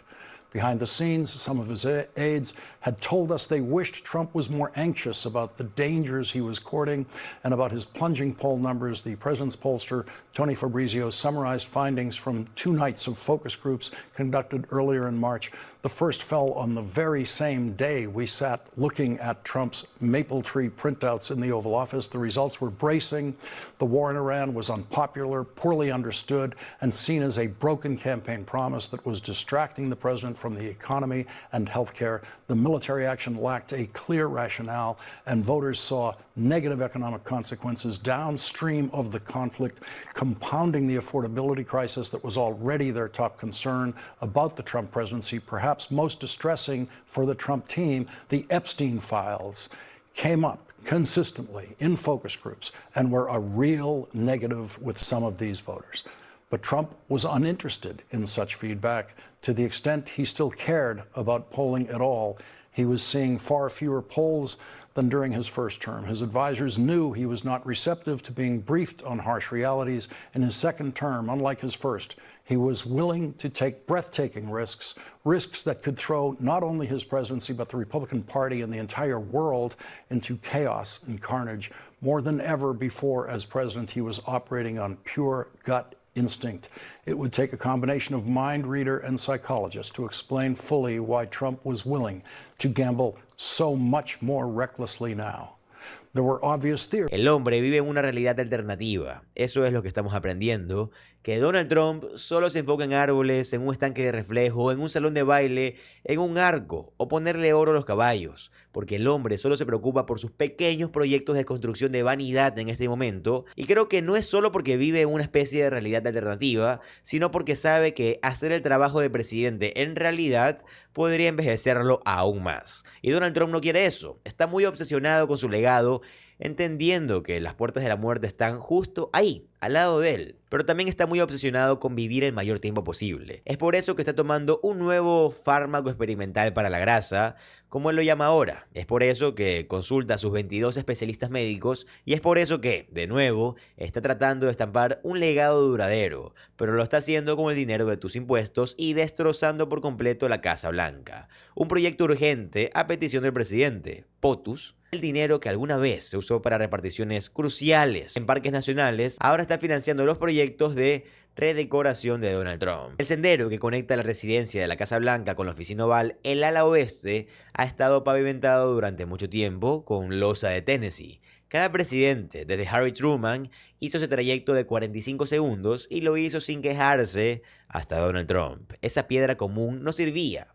Behind the scenes, some of his aides had told us they wished Trump was more anxious about the dangers he was courting and about his plunging poll numbers. The president's pollster, Tony Fabrizio, summarized findings from 2 nights of focus groups conducted earlier in March. The first fell on the very same day we sat looking at Trump's maple tree printouts in the Oval Office. The results were bracing. The war in Iran was unpopular, poorly understood, and seen as a broken campaign promise that was distracting the president from the economy and health care. The military action lacked a clear rationale, and voters saw negative economic consequences downstream of the conflict, compounding the affordability crisis that was already their top concern about the Trump presidency. Perhaps most distressing for the Trump team, the Epstein files came up consistently in focus groups and were a real negative with some of these voters. But Trump was uninterested in such feedback. To the extent he still cared about polling at all, he was seeing far fewer polls than during his first term. His advisors knew he was not receptive to being briefed on harsh realities. In his second term, unlike his first, he was willing to take breathtaking risks, risks that could throw not only his presidency, but the Republican Party and the entire world into chaos and carnage. More than ever before as president, he was operating on pure gut instinct. It would take a combination of mind reader and psychologist to explain fully why Trump was willing to gamble so much more recklessly now. There were obvious theories. El hombre vive en una realidad alternativa. Eso es lo que estamos aprendiendo. Que Donald Trump solo se enfoca en árboles, en un estanque de reflejo, en un salón de baile, en un arco o ponerle oro a los caballos. Porque el hombre solo se preocupa por sus pequeños proyectos de construcción de vanidad en este momento. Y creo que no es solo porque vive en una especie de realidad alternativa, sino porque sabe que hacer el trabajo de presidente en realidad podría envejecerlo aún más. Y Donald Trump no quiere eso. Está muy obsesionado con su legado, entendiendo que las puertas de la muerte están justo ahí, al lado de él. Pero también está muy obsesionado con vivir el mayor tiempo posible. Es por eso que está tomando un nuevo fármaco experimental para la grasa, como él lo llama ahora. Es por eso que consulta a sus 22 especialistas médicos y es por eso que, de nuevo, está tratando de estampar un legado duradero, pero lo está haciendo con el dinero de tus impuestos y destrozando por completo la Casa Blanca. Un proyecto urgente a petición del presidente, POTUS. El dinero que alguna vez se usó para reparticiones cruciales en parques nacionales, ahora está financiando los proyectos de redecoración de Donald Trump. El sendero que conecta la residencia de la Casa Blanca con la oficina oval, el ala oeste, ha estado pavimentado durante mucho tiempo con losa de Tennessee. Cada presidente, desde Harry Truman, hizo ese trayecto de 45 segundos y lo hizo sin quejarse hasta Donald Trump. Esa piedra común no servía.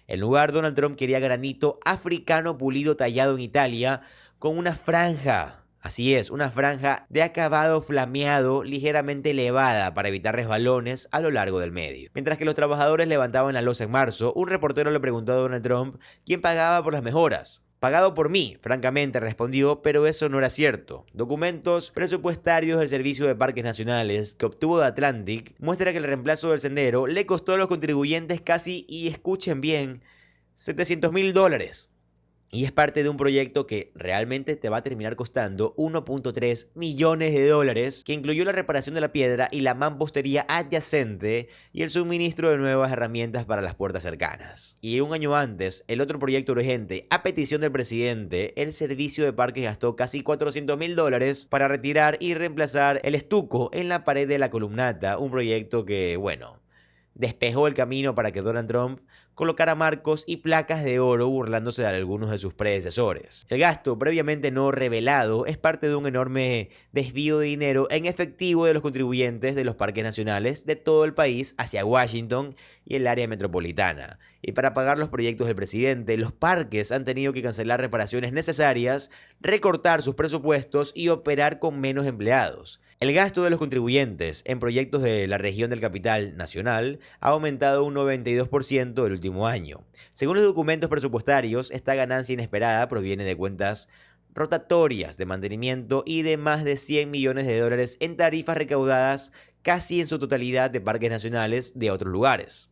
En lugar, Donald Trump quería granito africano pulido tallado en Italia con una franja Así es, una franja de acabado flameado ligeramente elevada para evitar resbalones a lo largo del medio. Mientras que los trabajadores levantaban la losa en marzo, un reportero le preguntó a Donald Trump quién pagaba por las mejoras. Pagado por mí, francamente respondió, pero eso no era cierto. Documentos presupuestarios del Servicio de Parques Nacionales que obtuvo de Atlantic muestra que el reemplazo del sendero le costó a los contribuyentes casi, y escuchen bien, $700,000. Y es parte de un proyecto que realmente te va a terminar costando $1.3 millones, que incluyó la reparación de la piedra y la mampostería adyacente y el suministro de nuevas herramientas para las puertas cercanas. Y un año antes, el otro proyecto urgente, a petición del presidente, el Servicio de Parques gastó casi $400,000 para retirar y reemplazar el estuco en la pared de la columnata, un proyecto que, bueno, despejó el camino para que Donald Trump colocara marcos y placas de oro burlándose de algunos de sus predecesores. El gasto previamente no revelado es parte de un enorme desvío de dinero en efectivo de los contribuyentes de los parques nacionales de todo el país hacia Washington y el área metropolitana. Y para pagar los proyectos del presidente, los parques han tenido que cancelar reparaciones necesarias, recortar sus presupuestos y operar con menos empleados. El gasto de los contribuyentes en proyectos de la región del capital nacional ha aumentado un 92% del último año. Según los documentos presupuestarios, esta ganancia inesperada proviene de cuentas rotatorias de mantenimiento y de más de $100 millones en tarifas recaudadas casi en su totalidad de parques nacionales de otros lugares.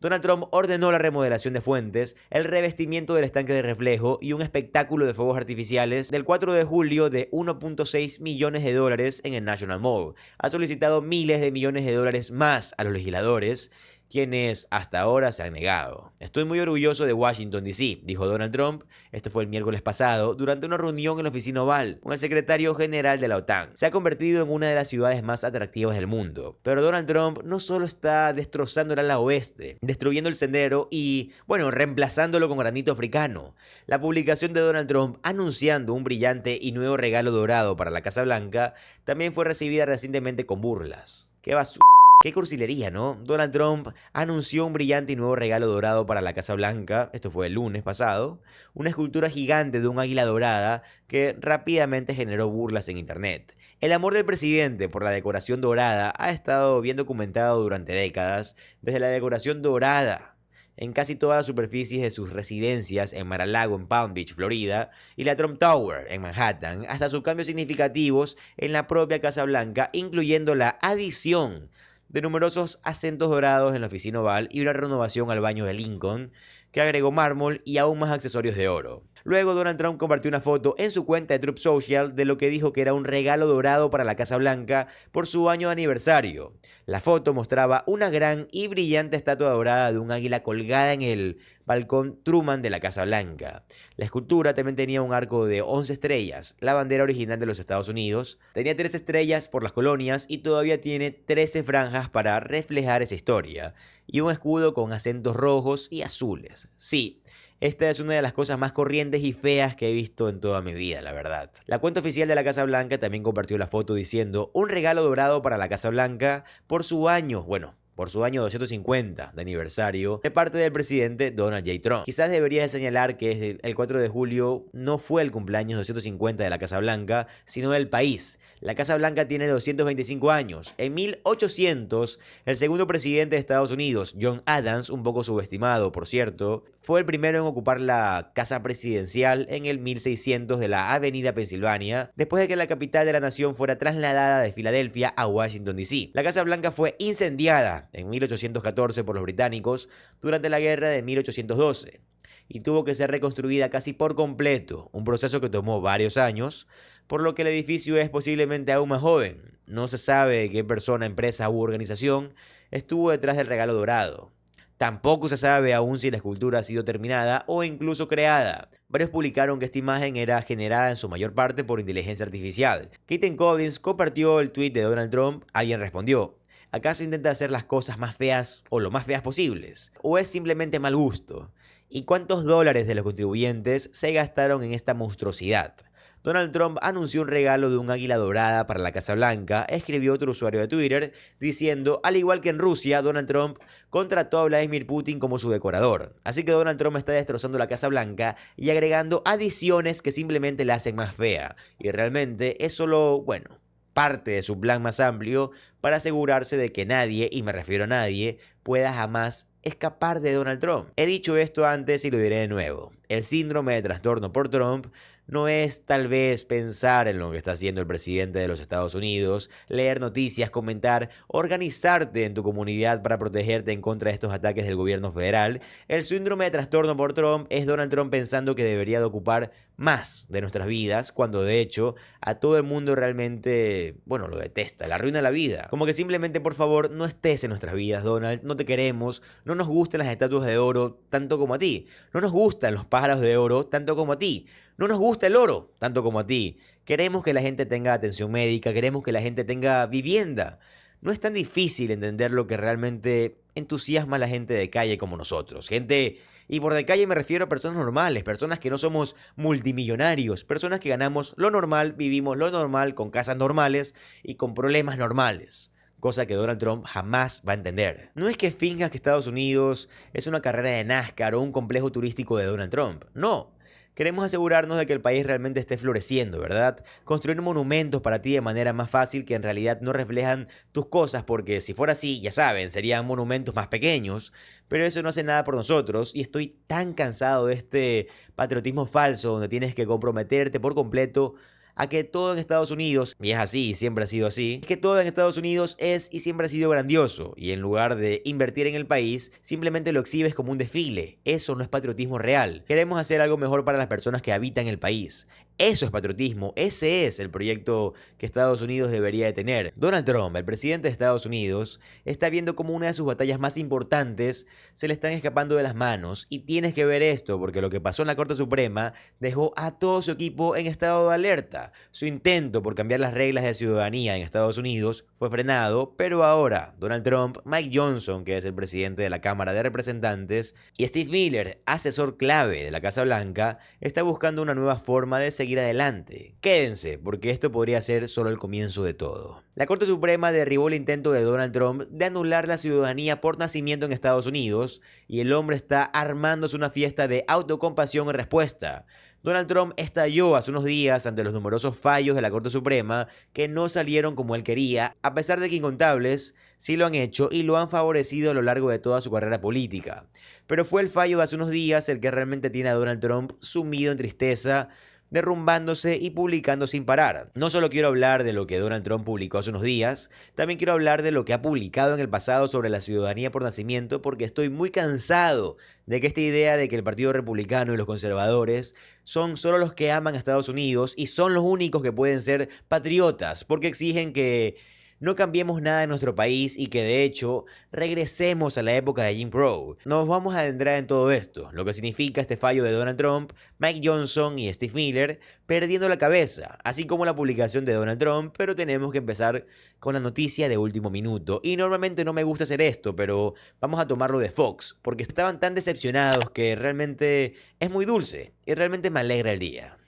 Donald Trump ordenó la remodelación de fuentes, el revestimiento del estanque de reflejo y un espectáculo de fuegos artificiales del 4 de julio de $1.6 millones en el National Mall. Ha solicitado miles de millones de dólares más a los legisladores, quienes hasta ahora se han negado. Estoy muy orgulloso de Washington, D.C., dijo Donald Trump. Esto fue el miércoles pasado, durante una reunión en la oficina Oval con el secretario general de la OTAN. Se ha convertido en una de las ciudades más atractivas del mundo. Pero Donald Trump no solo está destrozando el ala oeste, destruyendo el sendero y, bueno, reemplazándolo con granito africano. La publicación de Donald Trump anunciando un brillante y nuevo regalo dorado para la Casa Blanca también fue recibida recientemente con burlas. ¡Qué basura! Qué cursilería, ¿no? Donald Trump anunció un brillante y nuevo regalo dorado para la Casa Blanca, esto fue el lunes pasado, una escultura gigante de un águila dorada que rápidamente generó burlas en internet. El amor del presidente por la decoración dorada ha estado bien documentado durante décadas, desde la decoración dorada en casi todas las superficies de sus residencias en Mar-a-Lago, en Palm Beach, Florida, y la Trump Tower en Manhattan, hasta sus cambios significativos en la propia Casa Blanca, incluyendo la adición de numerosos acentos dorados en la oficina Oval y una renovación al baño de Lincoln, que agregó mármol y aún más accesorios de oro. Luego, Donald Trump compartió una foto en su cuenta de Truth Social de lo que dijo que era un regalo dorado para la Casa Blanca por su año de aniversario. La foto mostraba una gran y brillante estatua dorada de un águila colgada en el balcón Truman de la Casa Blanca. La escultura también tenía un arco de 11 estrellas, la bandera original de los Estados Unidos. Tenía 3 estrellas por las colonias y todavía tiene 13 franjas para reflejar esa historia. Y un escudo con acentos rojos y azules. Sí, esta es una de las cosas más corrientes y feas que he visto en toda mi vida, la verdad. La cuenta oficial de la Casa Blanca también compartió la foto diciendo un regalo dorado para la Casa Blanca por su año 250 de aniversario de parte del presidente Donald J. Trump. Quizás debería señalar que el 4 de julio no fue el cumpleaños 250 de la Casa Blanca, sino del país. La Casa Blanca tiene 225 años. En 1800, el segundo presidente de Estados Unidos, John Adams, un poco subestimado por cierto, fue el primero en ocupar la casa presidencial en el 1600 de la Avenida Pensilvania, después de que la capital de la nación fuera trasladada de Filadelfia a Washington, D.C. La Casa Blanca fue incendiada en 1814 por los británicos durante la guerra de 1812 y tuvo que ser reconstruida casi por completo, un proceso que tomó varios años, por lo que el edificio es posiblemente aún más joven. No se sabe qué persona, empresa u organización estuvo detrás del regalo dorado. Tampoco se sabe aún si la escultura ha sido terminada o incluso creada. Varios publicaron que esta imagen era generada en su mayor parte por inteligencia artificial. Keaton Collins compartió el tweet de Donald Trump. Alguien respondió: ¿acaso intenta hacer las cosas más feas o lo más feas posibles? ¿O es simplemente mal gusto? ¿Y cuántos dólares de los contribuyentes se gastaron en esta monstruosidad? Donald Trump anunció un regalo de un águila dorada para la Casa Blanca, escribió otro usuario de Twitter, diciendo, al igual que en Rusia, Donald Trump contrató a Vladimir Putin como su decorador. Así que Donald Trump está destrozando la Casa Blanca y agregando adiciones que simplemente la hacen más fea. Y realmente es solo, bueno, parte de su plan más amplio para asegurarse de que nadie, y me refiero a nadie, pueda jamás escapar de Donald Trump. He dicho esto antes y lo diré de nuevo. El síndrome de trastorno por Trump no es tal vez pensar en lo que está haciendo el presidente de los Estados Unidos, leer noticias, comentar, organizarte en tu comunidad para protegerte en contra de estos ataques del gobierno federal. El síndrome de trastorno por Trump es Donald Trump pensando que debería de ocupar más de nuestras vidas, cuando de hecho a todo el mundo realmente, bueno, lo detesta, le arruina la vida. Como que simplemente, por favor, no estés en nuestras vidas, Donald, no te queremos, no nos gustan las estatuas de oro tanto como a ti, no nos gustan los pájaros de oro tanto como a ti, no nos gusta el oro tanto como a ti. Queremos que la gente tenga atención médica, queremos que la gente tenga vivienda. No es tan difícil entender lo que realmente entusiasma a la gente de calle como nosotros. Gente, y por de calle me refiero a personas normales, personas que no somos multimillonarios, personas que ganamos lo normal, vivimos lo normal, con casas normales y con problemas normales. Cosa que Donald Trump jamás va a entender. No es que finjas que Estados Unidos es una carrera de NASCAR o un complejo turístico de Donald Trump. No. Queremos asegurarnos de que el país realmente esté floreciendo, ¿verdad? Construir monumentos para ti de manera más fácil que en realidad no reflejan tus cosas, porque si fuera así, ya saben, serían monumentos más pequeños, pero eso no hace nada por nosotros y estoy tan cansado de este patriotismo falso donde tienes que comprometerte por completo a que todo en Estados Unidos, y es así, siempre ha sido así, que todo en Estados Unidos es y siempre ha sido grandioso, y en lugar de invertir en el país, simplemente lo exhibes como un desfile. Eso no es patriotismo real. Queremos hacer algo mejor para las personas que habitan el país. Eso es patriotismo, ese es el proyecto que Estados Unidos debería de tener. Donald Trump, el presidente de Estados Unidos, está viendo como una de sus batallas más importantes se le están escapando de las manos, y tienes que ver esto porque lo que pasó en la Corte Suprema dejó a todo su equipo en estado de alerta. Su intento por cambiar las reglas de ciudadanía en Estados Unidos fue frenado, pero ahora Donald Trump, Mike Johnson, que es el presidente de la Cámara de Representantes, y Steve Miller, asesor clave de la Casa Blanca, está buscando una nueva forma de seguir adelante. Quédense, porque esto podría ser solo el comienzo de todo. La Corte Suprema derribó el intento de Donald Trump de anular la ciudadanía por nacimiento en Estados Unidos, y el hombre está armándose una fiesta de autocompasión en respuesta. Donald Trump estalló hace unos días ante los numerosos fallos de la Corte Suprema que no salieron como él quería, a pesar de que incontables sí lo han hecho y lo han favorecido a lo largo de toda su carrera política. Pero fue el fallo de hace unos días el que realmente tiene a Donald Trump sumido en tristeza, derrumbándose y publicando sin parar. No solo quiero hablar de lo que Donald Trump publicó hace unos días, también quiero hablar de lo que ha publicado en el pasado sobre la ciudadanía por nacimiento, porque estoy muy cansado de que esta idea de que el Partido Republicano y los conservadores son solo los que aman a Estados Unidos y son los únicos que pueden ser patriotas, porque exigen que no cambiemos nada en nuestro país y que de hecho regresemos a la época de Jim Crow. Nos vamos a adentrar en todo esto, lo que significa este fallo de Donald Trump, Mike Johnson y Steve Miller perdiendo la cabeza, así como la publicación de Donald Trump, pero tenemos que empezar con la noticia de último minuto. Y normalmente no me gusta hacer esto, pero vamos a tomarlo de Fox, porque estaban tan decepcionados que realmente es muy dulce y realmente me alegra el día.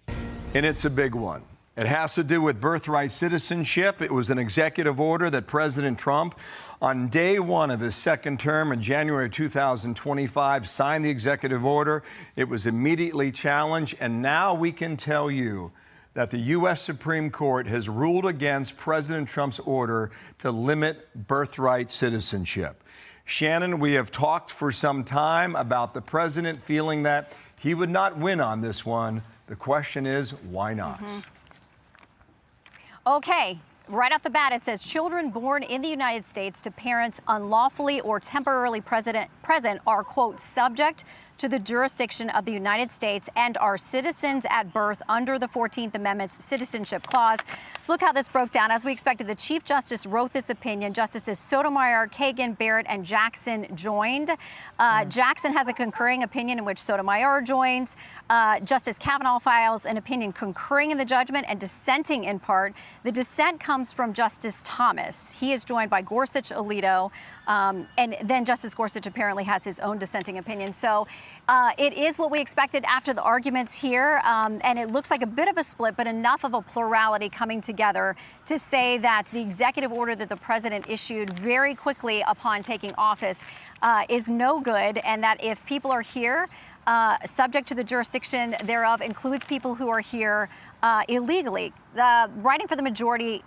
And it's a big one. It has to do with birthright citizenship. It was an executive order that President Trump, on day one of his second term in January 2025, signed the executive order. It was immediately challenged, and now we can tell you that the U.S. Supreme Court has ruled against President Trump's order to limit birthright citizenship. Shannon, we have talked for some time about the president feeling that he would not win on this one. The question is, why not? Okay, right off the bat, it says children born in the United States to parents unlawfully or temporarily present are, quote, subject to the jurisdiction of the United States and are citizens at birth under the 14th Amendment's Citizenship Clause. So look how this broke down. As we expected, the Chief Justice wrote this opinion. Justices Sotomayor, Kagan, Barrett, and Jackson joined. Jackson has a concurring opinion in which Sotomayor joins. Justice Kavanaugh files an opinion concurring in the judgment and dissenting in part. The dissent comes comes from Justice Thomas. He is joined by Gorsuch, Alito, and then Justice Gorsuch apparently has his own dissenting opinion. So it is what we expected after the arguments here, and it looks like a bit of a split, but enough of a plurality coming together to say that the executive order that the president issued very quickly upon taking office is no good, and that if people are here, subject to the jurisdiction thereof includes people who are here illegally. Writing for the majority,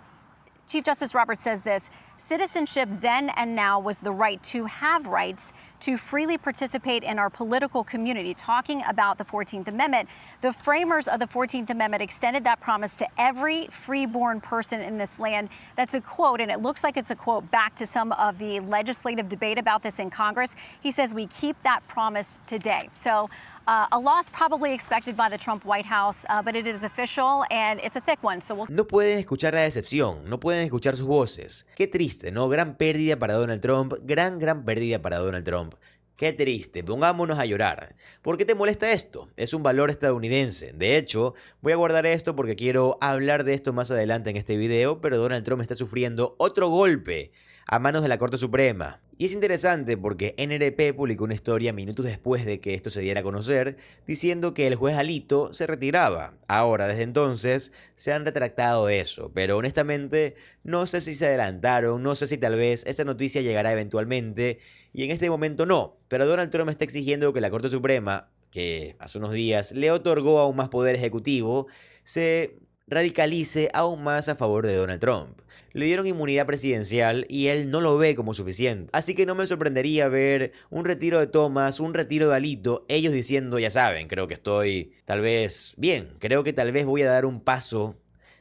Chief Justice Roberts says this: citizenship then and now was the right to have rights to freely participate in our political community. Talking about the 14th Amendment, the framers of the 14th Amendment extended that promise to every freeborn person in this land. That's a quote, and it looks like it's a quote back to some of the legislative debate about this in Congress. He says we keep that promise today. So a loss probably expected by the Trump White House, but it is official and it's a thick one. So No pueden escuchar la decepción, no pueden escuchar sus voces. Qué triste, ¿no? Gran pérdida para Donald Trump, gran pérdida para Donald Trump. Qué triste, pongámonos a llorar. ¿Por qué te molesta esto? Es un valor estadounidense. De hecho, voy a guardar esto porque quiero hablar de esto más adelante en este video, pero Donald Trump está sufriendo otro golpe a manos de la Corte Suprema. Y es interesante porque NRP publicó una historia minutos después de que esto se diera a conocer, diciendo que el juez Alito se retiraba. Ahora, desde entonces, se han retractado de eso, pero honestamente no sé si se adelantaron, no sé si tal vez esta noticia llegará eventualmente, y en este momento no. Pero Donald Trump está exigiendo que la Corte Suprema, que hace unos días le otorgó aún más poder ejecutivo, se radicalice aún más a favor de Donald Trump. Le dieron inmunidad presidencial y él no lo ve como suficiente. Así que no me sorprendería ver un retiro de Thomas, un retiro de Alito, ellos diciendo, ya saben, creo que estoy tal vez bien, creo que tal vez voy a dar un paso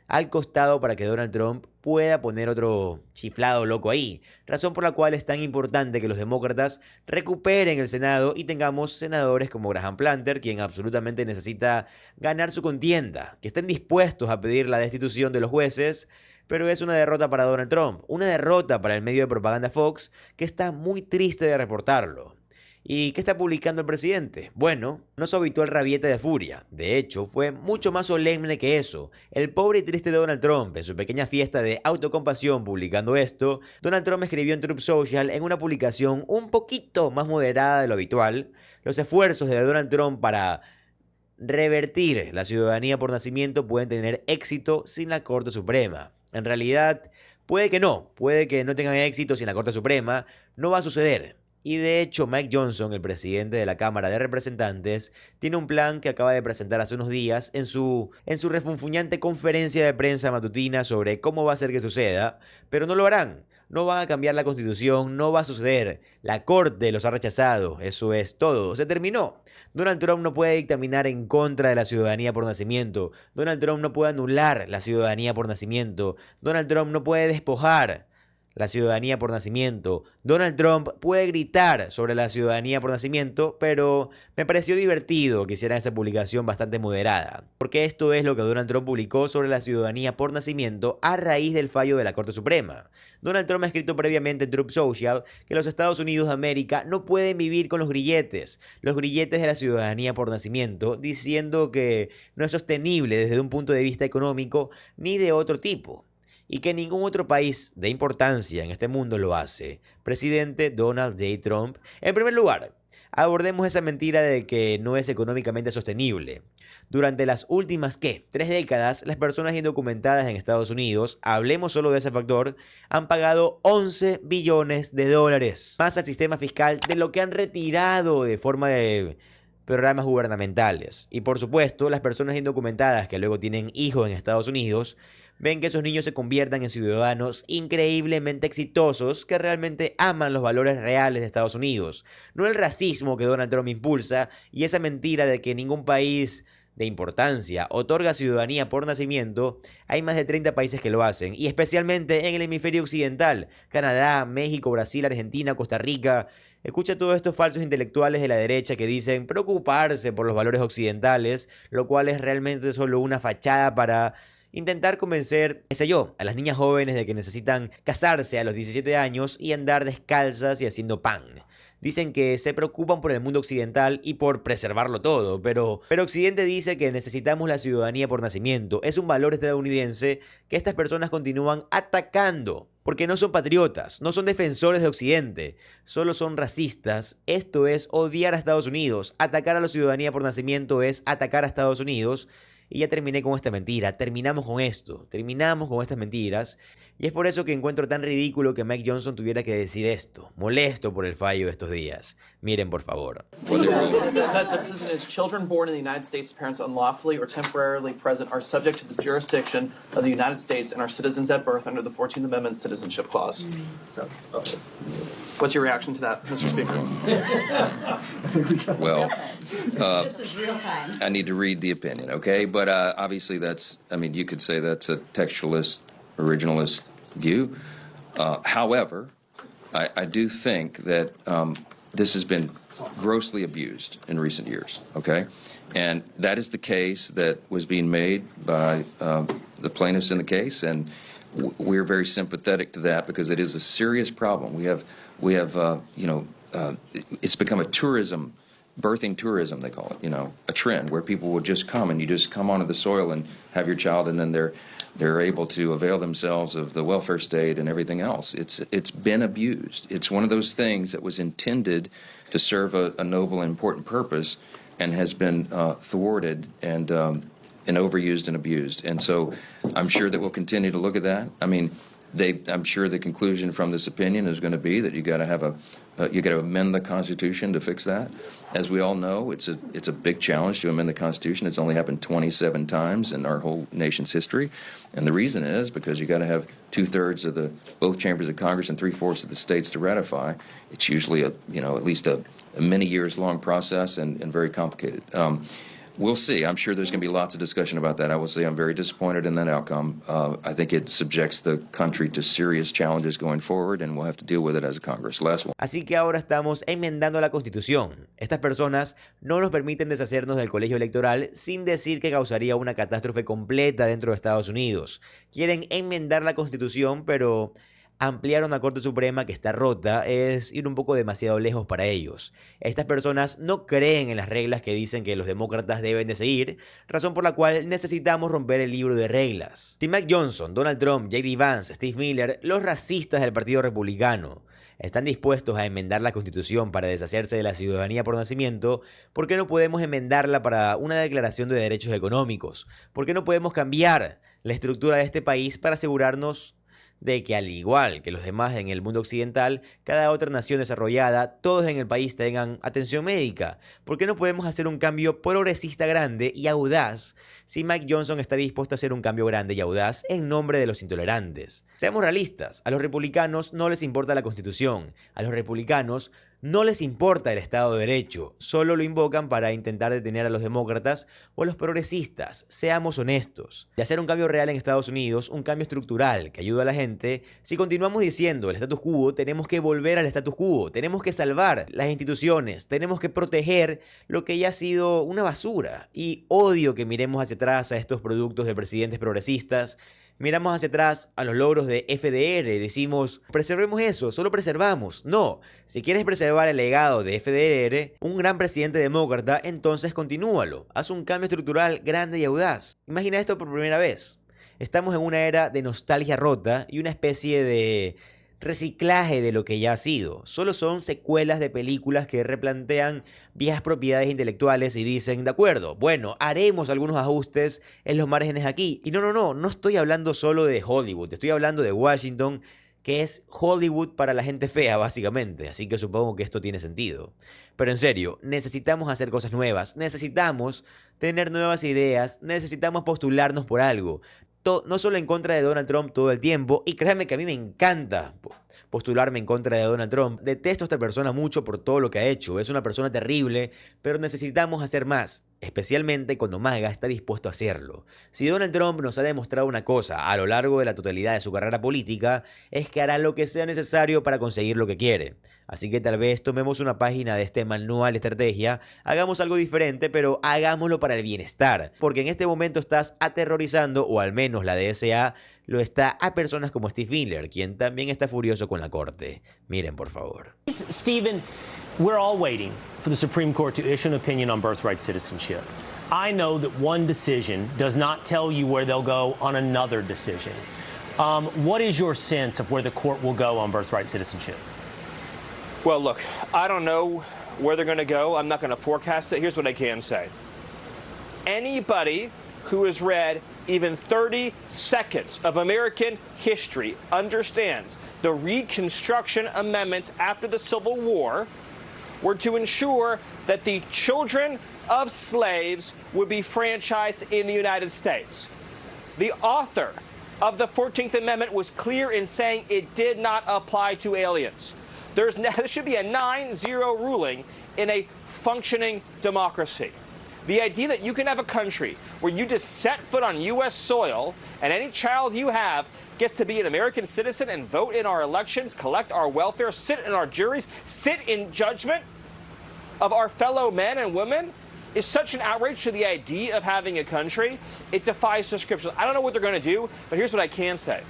al costado para que Donald Trump pueda poner otro chiflado loco ahí. Razón por la cual es tan importante que los demócratas recuperen el Senado y tengamos senadores como Graham Planter, quien absolutamente necesita ganar su contienda, que estén dispuestos a pedir la destitución de los jueces, pero es una derrota para Donald Trump, una derrota para el medio de propaganda Fox, que está muy triste de reportarlo. ¿Y qué está publicando el presidente? Bueno, no su habitual rabieta de furia. De hecho, fue mucho más solemne que eso. El pobre y triste Donald Trump, en su pequeña fiesta de autocompasión publicando esto, Donald Trump escribió en Truth Social, en una publicación un poquito más moderada de lo habitual, los esfuerzos de Donald Trump para revertir la ciudadanía por nacimiento pueden tener éxito sin la Corte Suprema. En realidad, puede que no tengan éxito sin la Corte Suprema, no va a suceder. Y de hecho, Mike Johnson, el presidente de la Cámara de Representantes, tiene un plan que acaba de presentar hace unos días en su refunfuñante conferencia de prensa matutina sobre cómo va a ser que suceda, pero no lo harán. No van a cambiar la Constitución, no va a suceder. La Corte los ha rechazado, eso es todo. Se terminó. Donald Trump no puede dictaminar en contra de la ciudadanía por nacimiento. Donald Trump no puede anular la ciudadanía por nacimiento. Donald Trump no puede despojar la ciudadanía por nacimiento. Donald Trump puede gritar sobre la ciudadanía por nacimiento, pero me pareció divertido que hicieran esa publicación bastante moderada, porque esto es lo que Donald Trump publicó sobre la ciudadanía por nacimiento a raíz del fallo de la Corte Suprema. Donald Trump ha escrito previamente en Truth Social que los Estados Unidos de América no pueden vivir con los grilletes de la ciudadanía por nacimiento, diciendo que no es sostenible desde un punto de vista económico ni de otro tipo, y que ningún otro país de importancia en este mundo lo hace. Presidente Donald J. Trump. En primer lugar, abordemos esa mentira de que no es económicamente sostenible. Durante las últimas, 3 décadas, las personas indocumentadas en Estados Unidos, hablemos solo de ese factor, han pagado $11 billones más al sistema fiscal de lo que han retirado de forma de programas gubernamentales. Y por supuesto, las personas indocumentadas que luego tienen hijos en Estados Unidos ven que esos niños se conviertan en ciudadanos increíblemente exitosos que realmente aman los valores reales de Estados Unidos, no el racismo que Donald Trump impulsa y esa mentira de que ningún país de importancia otorga ciudadanía por nacimiento. Hay más de 30 países que lo hacen, y especialmente en el hemisferio occidental: Canadá, México, Brasil, Argentina, Costa Rica. Escucha todos estos falsos intelectuales de la derecha que dicen preocuparse por los valores occidentales, lo cual es realmente solo una fachada para intentar convencer, a las niñas jóvenes de que necesitan casarse a los 17 años y andar descalzas y haciendo pan. dicen que se preocupan por el mundo occidental y por preservarlo todo, pero Occidente dice que necesitamos la ciudadanía por nacimiento. Es un valor estadounidense que estas personas continúan atacando. Porque no son patriotas, no son defensores de Occidente, solo son racistas. Esto es odiar a Estados Unidos. Atacar a la ciudadanía por nacimiento es atacar a Estados Unidos. Y ya terminé con esta mentira, terminamos con esto, terminamos con estas mentiras. Y es por eso que encuentro tan ridículo que Mike Johnson tuviera que decir esto, molesto por el fallo de estos días. Miren por favor. That decision is children born in the United States, parents unlawfully or temporarily present are subject to the jurisdiction of the United States and are citizens at birth under the 14th Amendment Citizenship Clause. So, what's your reaction to that, Mr. Speaker? Well, This is real time. I need to read the opinion, okay? But obviously you could say that's a textualist, originalist view. However, I do think that this has been grossly abused in recent years, okay? And that is the case that was being made by the plaintiffs in the case, and we're very sympathetic to that because it is a serious problem. We have it's become a birthing tourism, they call it, a trend where people will just come and you just come onto the soil and have your child and then they're able to avail themselves of the welfare state and everything else. It's been abused. It's one of those things that was intended to serve a noble and important purpose and has been thwarted and overused and abused. And so I'm sure that we'll continue to look at that. I mean, I'm sure the conclusion from this opinion is going to be that you got to amend the Constitution to fix that. As we all know, it's a big challenge to amend the Constitution. It's only happened 27 times in our whole nation's history, and the reason is because you got to have 2/3 of both chambers of Congress and 3/4 of the states to ratify. It's usually at least a many years long process and very complicated. We'll see. I'm sure there's going to be lots of discussion about that. I will say I'm very disappointed in that outcome. I think it subjects the country to serious challenges going forward, and we'll have to deal with it as a Congress. Last one. Así que ahora estamos enmendando la Constitución. Estas personas no nos permiten deshacernos del colegio electoral sin decir que causaría una catástrofe completa dentro de Estados Unidos. Quieren enmendar la Constitución, pero ampliar una Corte Suprema que está rota es ir un poco demasiado lejos para ellos. Estas personas no creen en las reglas que dicen que los demócratas deben de seguir, razón por la cual necesitamos romper el libro de reglas. Si Mike Johnson, Donald Trump, J.D. Vance, Steve Miller, los racistas del Partido Republicano, están dispuestos a enmendar la Constitución para deshacerse de la ciudadanía por nacimiento, ¿por qué no podemos enmendarla para una declaración de derechos económicos? ¿Por qué no podemos cambiar la estructura de este país para asegurarnos de que, al igual que los demás en el mundo occidental, cada otra nación desarrollada, todos en el país tengan atención médica? ¿Por qué no podemos hacer un cambio progresista grande y audaz si Mike Johnson está dispuesto a hacer un cambio grande y audaz en nombre de los intolerantes? Seamos realistas, a los republicanos no les importa la Constitución, a los republicanos no les importa el Estado de Derecho, solo lo invocan para intentar detener a los demócratas o a los progresistas. Seamos honestos. De hacer un cambio real en Estados Unidos, un cambio estructural que ayuda a la gente, si continuamos diciendo el status quo, tenemos que volver al status quo, tenemos que salvar las instituciones, tenemos que proteger lo que ya ha sido una basura. Y odio que miremos hacia atrás a estos productos de presidentes progresistas. Miramos hacia atrás a los logros de FDR y decimos, preservemos eso, solo preservamos. No, si quieres preservar el legado de FDR, un gran presidente demócrata, entonces continúalo. Haz un cambio estructural grande y audaz. Imagina esto por primera vez. Estamos en una era de nostalgia rota y una especie de reciclaje de lo que ya ha sido. Solo son secuelas de películas que replantean viejas propiedades intelectuales y dicen, de acuerdo, bueno, haremos algunos ajustes en los márgenes aquí. Y no estoy hablando solo de Hollywood, estoy hablando de Washington, que es Hollywood para la gente fea, básicamente. Así que supongo que esto tiene sentido. Pero en serio, necesitamos hacer cosas nuevas, necesitamos tener nuevas ideas, necesitamos postularnos por algo. No solo en contra de Donald Trump todo el tiempo, y créanme que a mí me encanta postularme en contra de Donald Trump. Detesto a esta persona mucho por todo lo que ha hecho, es una persona terrible, pero necesitamos hacer más, especialmente cuando MAGA está dispuesto a hacerlo. Si Donald Trump nos ha demostrado una cosa a lo largo de la totalidad de su carrera política, es que hará lo que sea necesario para conseguir lo que quiere. Así que tal vez tomemos una página de este manual de estrategia, hagamos algo diferente, pero hagámoslo para el bienestar, porque en este momento estás aterrorizando, o al menos la DSA lo está, a personas como Steve Miller, quien también está furioso pasó con la Corte. Miren, por favor. Stephen, we're all waiting for the Supreme Court to issue an opinion on birthright citizenship. I know that one decision does not tell you where they'll go on another decision. What is your sense of where the court will go on birthright citizenship? Well, look, I don't know where they're going to go. I'm not going to forecast it. Here's what I can say. Anybody who has read even 30 seconds of American history understands the Reconstruction Amendments after the Civil War were to ensure that the children of slaves would be franchised in the United States. The author of the 14th Amendment was clear in saying it did not apply to aliens. There should be a 9-0 ruling in a functioning democracy. The idea that you can have a country where you just set foot on U.S. soil and any child you have gets to be an American citizen and vote in our elections, collect our welfare, sit in our juries, sit in judgment of our fellow men and women is such an outrage to the idea of having a country. It defies the scriptures. I don't know what they're going to do, but here's what I can say.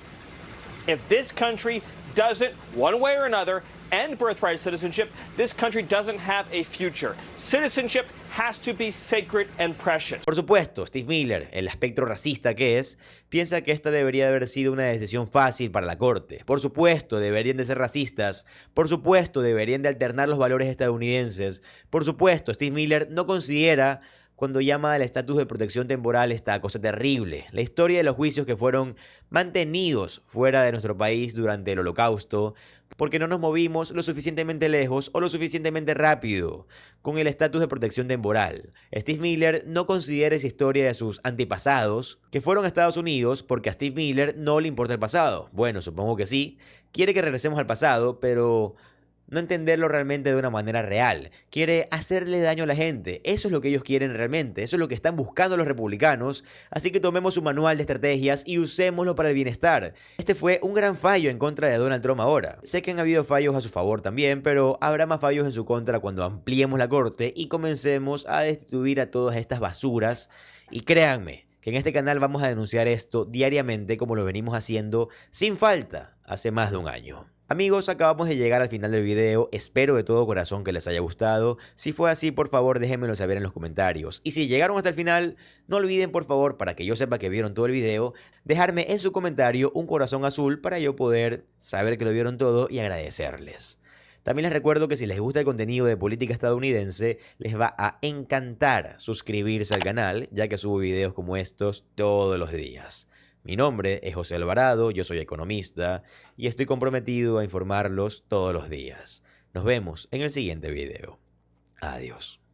If this country doesn't, one way or another, end birthright citizenship, this country doesn't have a future. Citizenship has to be sacred and precious. Por supuesto, Steve Miller, el espectro racista que es, piensa que esta debería haber sido una decisión fácil para la Corte. Por supuesto, deberían de ser racistas. Por supuesto, deberían de alternar los valores estadounidenses. Por supuesto, Steve Miller no considera cuando llama al estatus de protección temporal esta cosa terrible. La historia de los juicios que fueron mantenidos fuera de nuestro país durante el Holocausto porque no nos movimos lo suficientemente lejos o lo suficientemente rápido con el estatus de protección temporal. Steve Miller no considera esa historia de sus antepasados que fueron a Estados Unidos porque a Steve Miller no le importa el pasado. Bueno, supongo que sí. Quiere que regresemos al pasado, pero no entenderlo realmente de una manera real. Quiere hacerle daño a la gente. Eso es lo que ellos quieren realmente. Eso es lo que están buscando los republicanos. Así que tomemos su manual de estrategias y usémoslo para el bienestar. Este fue un gran fallo en contra de Donald Trump ahora. Sé que han habido fallos a su favor también, pero habrá más fallos en su contra cuando ampliemos la corte y comencemos a destituir a todas estas basuras. Y créanme que en este canal vamos a denunciar esto diariamente como lo venimos haciendo sin falta hace más de un año. Amigos, acabamos de llegar al final del video, espero de todo corazón que les haya gustado. Si fue así, por favor déjenmelo saber en los comentarios. Y si llegaron hasta el final, no olviden por favor, para que yo sepa que vieron todo el video, dejarme en su comentario un corazón azul para yo poder saber que lo vieron todo y agradecerles. También les recuerdo que si les gusta el contenido de política estadounidense, les va a encantar suscribirse al canal, ya que subo videos como estos todos los días. Mi nombre es José Alvarado, yo soy economista y estoy comprometido a informarlos todos los días. Nos vemos en el siguiente video. Adiós.